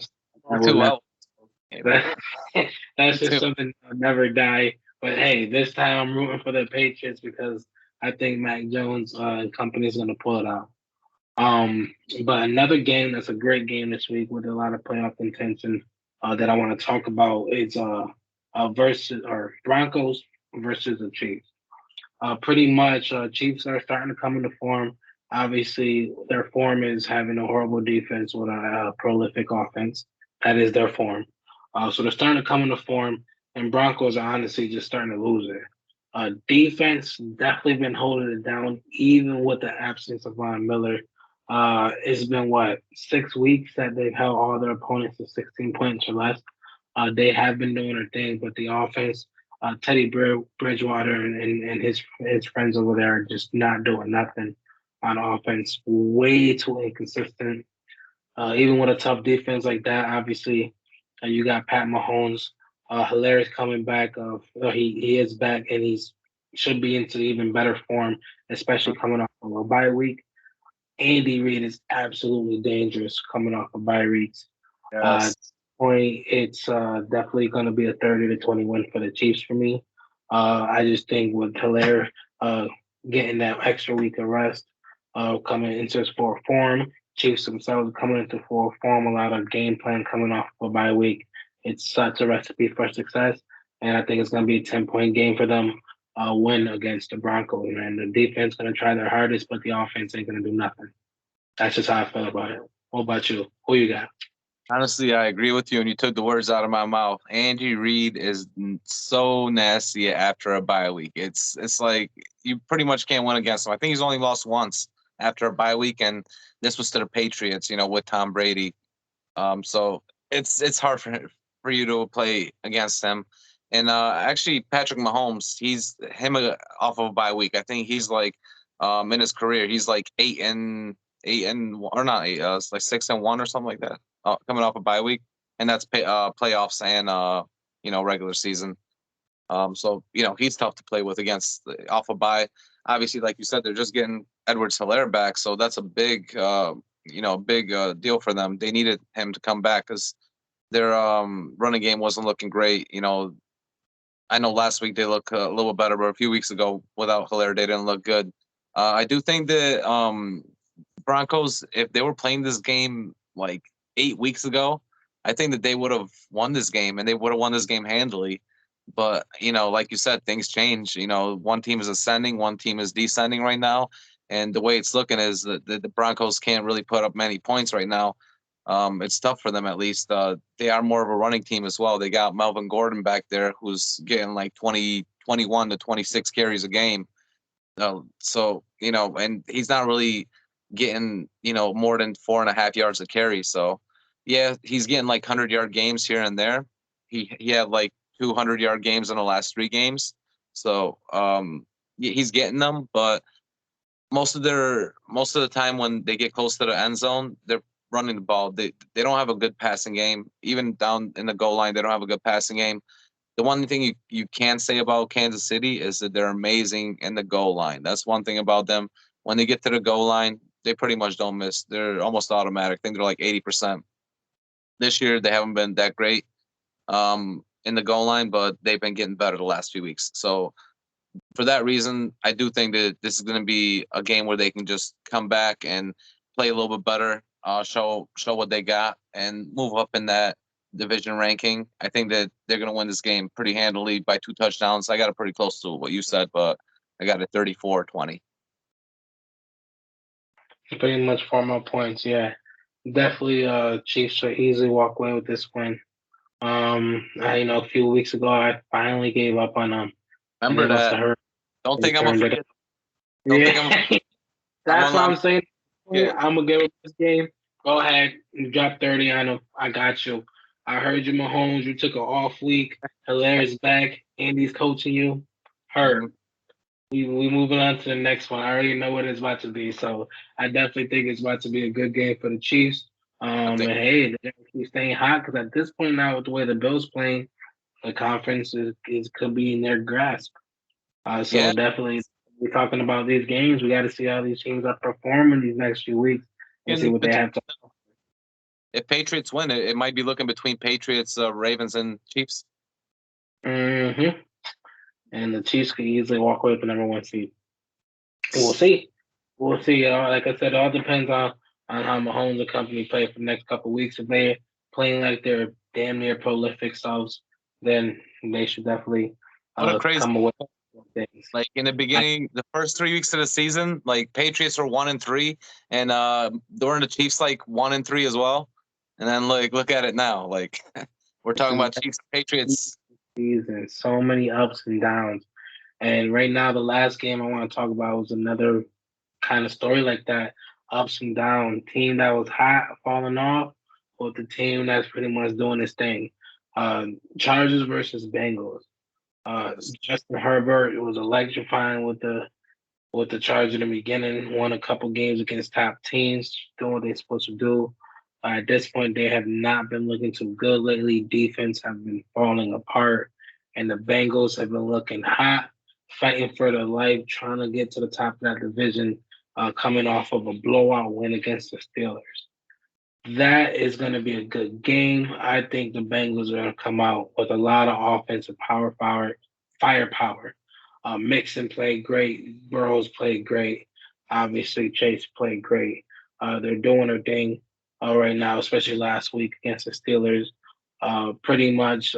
That's just something that'll never die. But hey, this time I'm rooting for the Patriots because I think Mac Jones and company is going to pull it out. But another game that's a great game this week with a lot of playoff contention that I want to talk about is Broncos versus the Chiefs. Pretty much, Chiefs are starting to come into form. Obviously, their form is having a horrible defense with a prolific offense. That is their form. So they're starting to come into form, and Broncos are honestly just starting to lose it. Defense definitely been holding it down, even with the absence of Von Miller. It's been 6 weeks that they've held all their opponents to 16 points or less. They have been doing their thing, but the offense, Teddy Bridgewater and his friends over there are just not doing nothing on offense. Way too inconsistent. Even with a tough defense like that, obviously, you got Pat Mahomes. Hilarious coming back. He is back, and he's should be into even better form, especially coming off of a bye week. Andy Reid is absolutely dangerous coming off of bye weeks. Yes. point, it's definitely going to be a 30-20 win for the Chiefs for me. I just think with Hilaire getting that extra week of rest, coming into his full form, Chiefs themselves coming into full form, a lot of game plan coming off of a bye week. It's such a recipe for success, and I think it's going to be a 10-point game for them. Win against the Broncos, and the defense going to try their hardest, but the offense ain't going to do nothing. That's just how I feel about it. What about you? Who you got? Honestly, I agree with you, and you took the words out of my mouth. Andy Reid is so nasty after a bye week. It's like you pretty much can't win against him. I think he's only lost once after a bye week, and this was to the Patriots, with Tom Brady. So it's hard for you to play against him. And actually, Patrick Mahomes, he's off of a bye week. I think he's like in his career, he's like 8-8 or not 8, it's like 6-1 or something like that. Coming off a bye week, and that's playoffs and regular season. So he's tough to play with against off a bye. Obviously, like you said, they're just getting Edwards-Helaire back, so that's a big deal for them. They needed him to come back because their running game wasn't looking great. I know last week they look a little better, but a few weeks ago without Helaire, they didn't look good. I do think that Broncos, if they were playing this game like 8 weeks ago, I think that they would have won this game, and they would have won this game handily. But, like you said, things change. One team is ascending, one team is descending right now. And the way it's looking is that the Broncos can't really put up many points right now. It's tough for them, at least. They are more of a running team as well. They got Melvin Gordon back there who's getting like 21 to 26 carries a game. And he's not really getting, more than 4.5 yards a carry. So, yeah, he's getting like 100-yard games here and there. He had like 200-yard games in the last 3 games. So, he's getting them, but most of the time when they get close to the end zone, they're running the ball. They don't have a good passing game. Even down in the goal line, they don't have a good passing game. The one thing you can say about Kansas City is that they're amazing in the goal line. That's one thing about them. When they get to the goal line, they pretty much don't miss. They're almost automatic. I think they're like 80%. This year, they haven't been that great in the goal line, but they've been getting better the last few weeks. So for that reason, I do think that this is going to be a game where they can just come back and play a little bit better, show what they got, and move up in that division ranking. I think that they're going to win this game pretty handily by 2 touchdowns. I got it pretty close to what you said, but I got it 34-20. Pretty much 4 more points, yeah. Definitely, Chiefs should easily walk away with this win. A few weeks ago, I finally gave up on them. Remember that. Don't think I'm going to forget. Yeah, that's what I'm saying. Yeah. I'm going to give up this game. Go ahead and drop 30 on them. I got you. I heard you, Mahomes. You took an off week. Hilaire's back. Andy's coaching you. Heard. We moving on to the next one. I already know what it's about to be, so I definitely think it's about to be a good game for the Chiefs. And hey, they gotta keep staying hot because at this point now, with the way the Bills playing, the conference is could be in their grasp. Definitely, we're talking about these games. We got to see how these teams are performing these next few weeks and see what they have to. If Patriots win, it might be looking between Patriots, Ravens, and Chiefs. Mm-hmm. And the Chiefs could easily walk away with the number 1 seed. We'll see. We'll see. Like I said, it all depends on how Mahomes and company play for the next couple of weeks. If they're playing like they're damn near prolific selves, then they should definitely come away with things. Like in the beginning, the first 3 weeks of the season, like Patriots were 1-3, and during the Chiefs like 1-3 as well. And then look at it now. Like we're talking about Chiefs Patriots. Season, so many ups and downs. And right now, the last game I want to talk about was another kind of story like that. Ups and downs. Team that was hot, falling off, with the team that's pretty much doing its thing. Chargers versus Bengals. Justin Herbert, it was electrifying with the Chargers in the beginning. Won a couple games against top teams, doing what they're supposed to do. At this point, they have not been looking too good lately. Defense have been falling apart, and the Bengals have been looking hot, fighting for their life, trying to get to the top of that division, coming off of a blowout win against the Steelers. That is going to be a good game. I think the Bengals are going to come out with a lot of offensive firepower. Mixon played great. Burrows played great. Obviously, Chase played great. They're doing their thing right now, especially last week against the Steelers. Pretty much,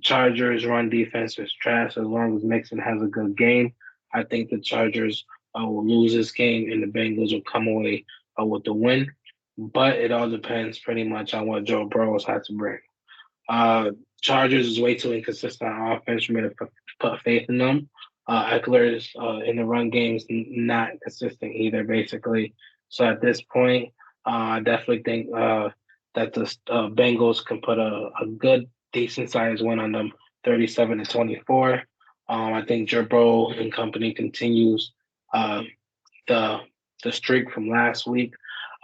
Chargers run defense is trash as long as Mixon has a good game. I think the Chargers will lose this game and the Bengals will come away with the win, but it all depends pretty much on what Joe Burrows has to bring. Uh, Chargers is way too inconsistent on offense for me to put faith in them. Eckler is in the run games not consistent either, basically. So at this point, I definitely think that the Bengals can put a good, decent sized win on them, 37-24. I think Joe Burrow and company continues uh, the the streak from last week.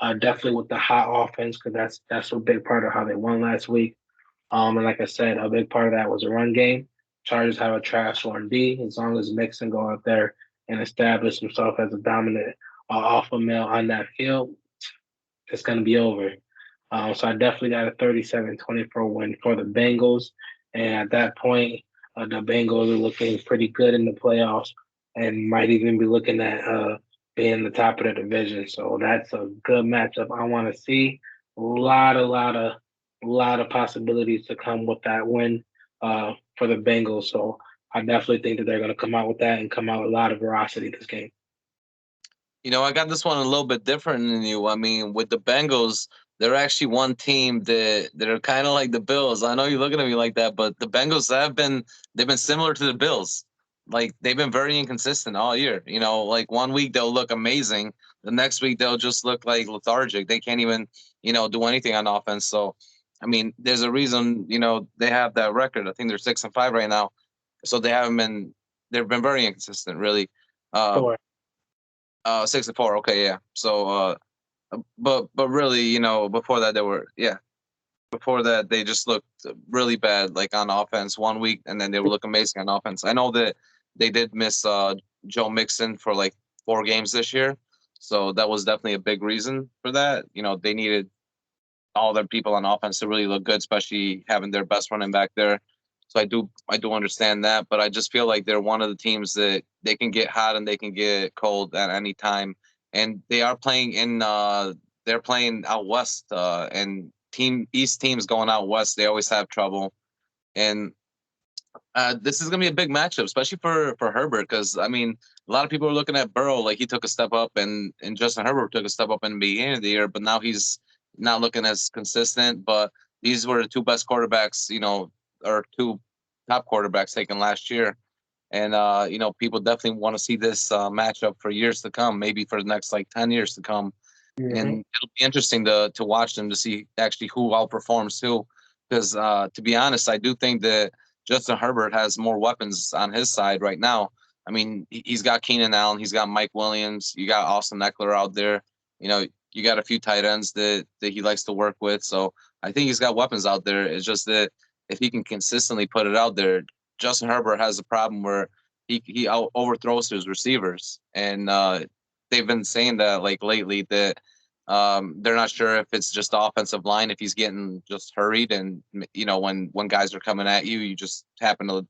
Definitely with the hot offense, because that's a big part of how they won last week. And like I said, a big part of that was a run game. Chargers have a trash run D. As long as Mixon go out there and establish himself as a dominant alpha male on that field, it's going to be over. So I definitely got a 37-24 win for the Bengals. And at that point, the Bengals are looking pretty good in the playoffs and might even be looking at being the top of the division. So that's a good matchup I want to see. A lot of possibilities to come with that win for the Bengals. So I definitely think that they're going to come out with that and come out with a lot of veracity this game. I got this one a little bit different than you. I mean, with the Bengals, they're actually one team that are kind of like the Bills. I know you're looking at me like that, but the Bengals they've been similar to the Bills. Like they've been very inconsistent all year. Like one week they'll look amazing, the next week they'll just look like lethargic. They can't even do anything on offense. So, I mean, there's a reason they have that record. I think they're 6-5 right now. So they've been very inconsistent, really. Uh, Four. 6-4. Okay, yeah. So, but really, before that before that they just looked really bad, like on offense one week, and then they would look amazing on offense. I know that they did miss Joe Mixon for like 4 games this year, so that was definitely a big reason for that. They needed all their people on offense to really look good, especially having their best running back there. So I do understand that, but I just feel like they're one of the teams that they can get hot and they can get cold at any time. And they are playing they're playing out west, and team East teams going out west, they always have trouble. And this is gonna be a big matchup, especially for Herbert, because I mean, a lot of people are looking at Burrow like he took a step up, and Justin Herbert took a step up in the beginning of the year, but now he's not looking as consistent. But these were the two best quarterbacks, or two top quarterbacks taken last year, and people definitely want to see this matchup for years to come, maybe for the next like 10 years to come. Mm-hmm. And it'll be interesting to watch them to see actually who outperforms who. Because to be honest, I do think that Justin Herbert has more weapons on his side right now. I mean, he's got Keenan Allen, he's got Mike Williams, you got Austin Eckler out there. You got a few tight ends that he likes to work with. So I think he's got weapons out there. It's just that if he can consistently put it out there, Justin Herbert has a problem where he overthrows his receivers, and they've been saying that like lately that they're not sure if it's just the offensive line, if he's getting just hurried, and when guys are coming at you, you just happen to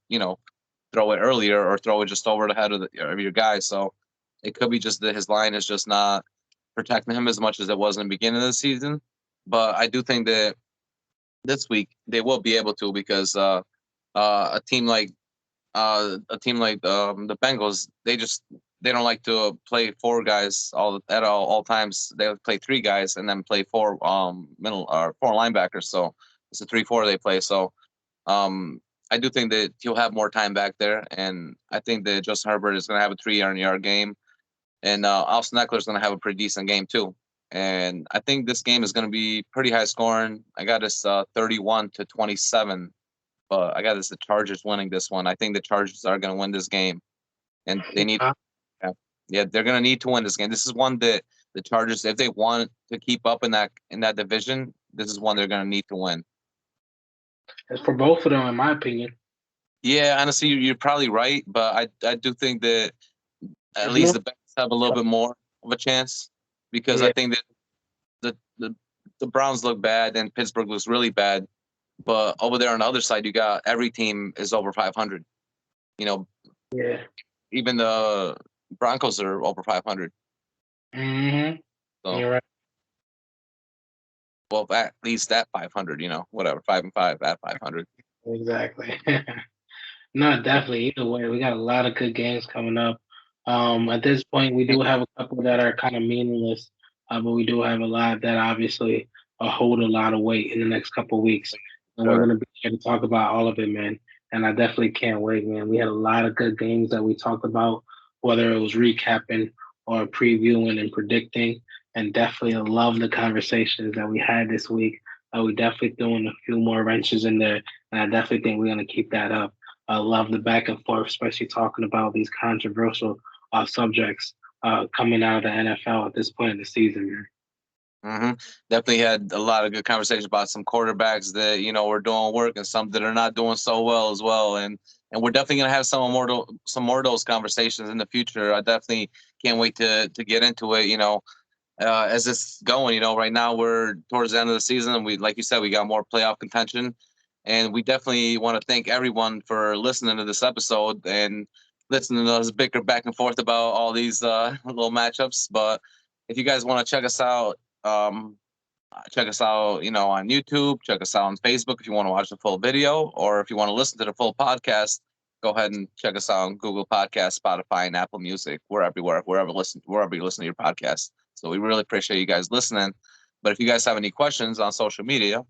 throw it earlier or throw it just over the head of your guy. So it could be just that his line is just not protecting him as much as it was in the beginning of the season. But I do think that this week they will be able to, because a team like the Bengals, they don't like to play 4 guys all times. They play 3 guys and then play 4 middle or 4 linebackers. So it's a 3-4 they play. So I do think that he'll have more time back there, and I think that Justin Herbert is going to have a 300-yard game, and Austin Eckler is going to have a pretty decent game too. And I think this game is going to be pretty high scoring. I got this 31-27. But I got the Chargers winning this one. I think the Chargers are going to win this game, and they need, they're going to need to win this game. This is one that the Chargers, if they want to keep up in that division, this is one they're going to need to win. It's for both of them, in my opinion. Yeah, honestly, you're probably right, but I do think that at least the Bengals have a little bit more of a chance, because I think that the the Browns look bad and Pittsburgh looks really bad. But over there on the other side, you got every team is over 500. You know, Yeah. even the Broncos are over 500. Mm-hmm. So, You're right. well, at least at 500, whatever, 5-5 at 500. Exactly. No, definitely. Either way, we got a lot of good games coming up. At this point, we do have a couple that are kind of meaningless, but we do have a lot that obviously hold a lot of weight in the next couple of weeks. And we're Sure. going to be here to talk about all of it, man. And I definitely can't wait, man. We had a lot of good games that we talked about, whether it was recapping or previewing and predicting. And definitely love the conversations that we had this week. We definitely throwing a few more wrenches in there. And I definitely think we're going to keep that up. I love the back and forth, especially talking about these controversial subjects coming out of the NFL at this point in the season, man. Mm-hmm. Definitely had a lot of good conversations about some quarterbacks that were doing work and some that are not doing so well as well. And we're definitely gonna have some more of those conversations in the future. I definitely can't wait to get into it. As it's going. Right now we're towards the end of the season. We, like you said, we got more playoff contention, and we definitely want to thank everyone for listening to this episode and listening to us bicker back and forth about all these little matchups. But if you guys want to check us out, on YouTube, check us out on Facebook if you want to watch the full video, or if you want to listen to the full podcast, go ahead and check us out on Google Podcasts, Spotify, and Apple Music. We're everywhere, wherever you listen to your podcast. So we really appreciate you guys listening. But if you guys have any questions on social media,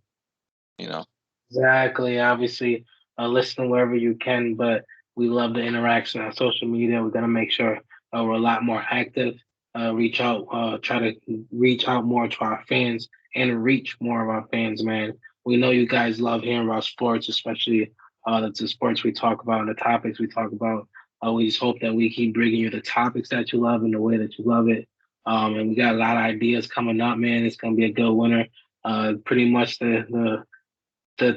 you know. Exactly. Obviously, listen wherever you can, but we love the interaction on social media. We're gonna make sure we're a lot more active. Try to reach out more to our fans and reach more of our fans, man. We know you guys love hearing about sports, especially the sports we talk about and the topics we talk about. We just hope that we keep bringing you the topics that you love in the way that you love it. And we got a lot of ideas coming up, man. It's gonna be a good winter. Pretty much the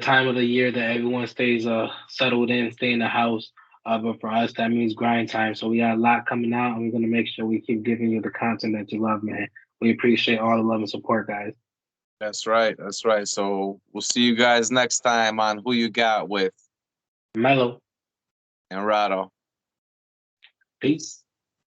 time of the year that everyone stays settled in, stay in the house. But for us, that means grind time. So we got a lot coming out, and we're gonna make sure we keep giving you the content that you love, man. We appreciate all the love and support, guys. That's right. That's right. So we'll see you guys next time on Who You Got with Mellow. and Rado. Peace.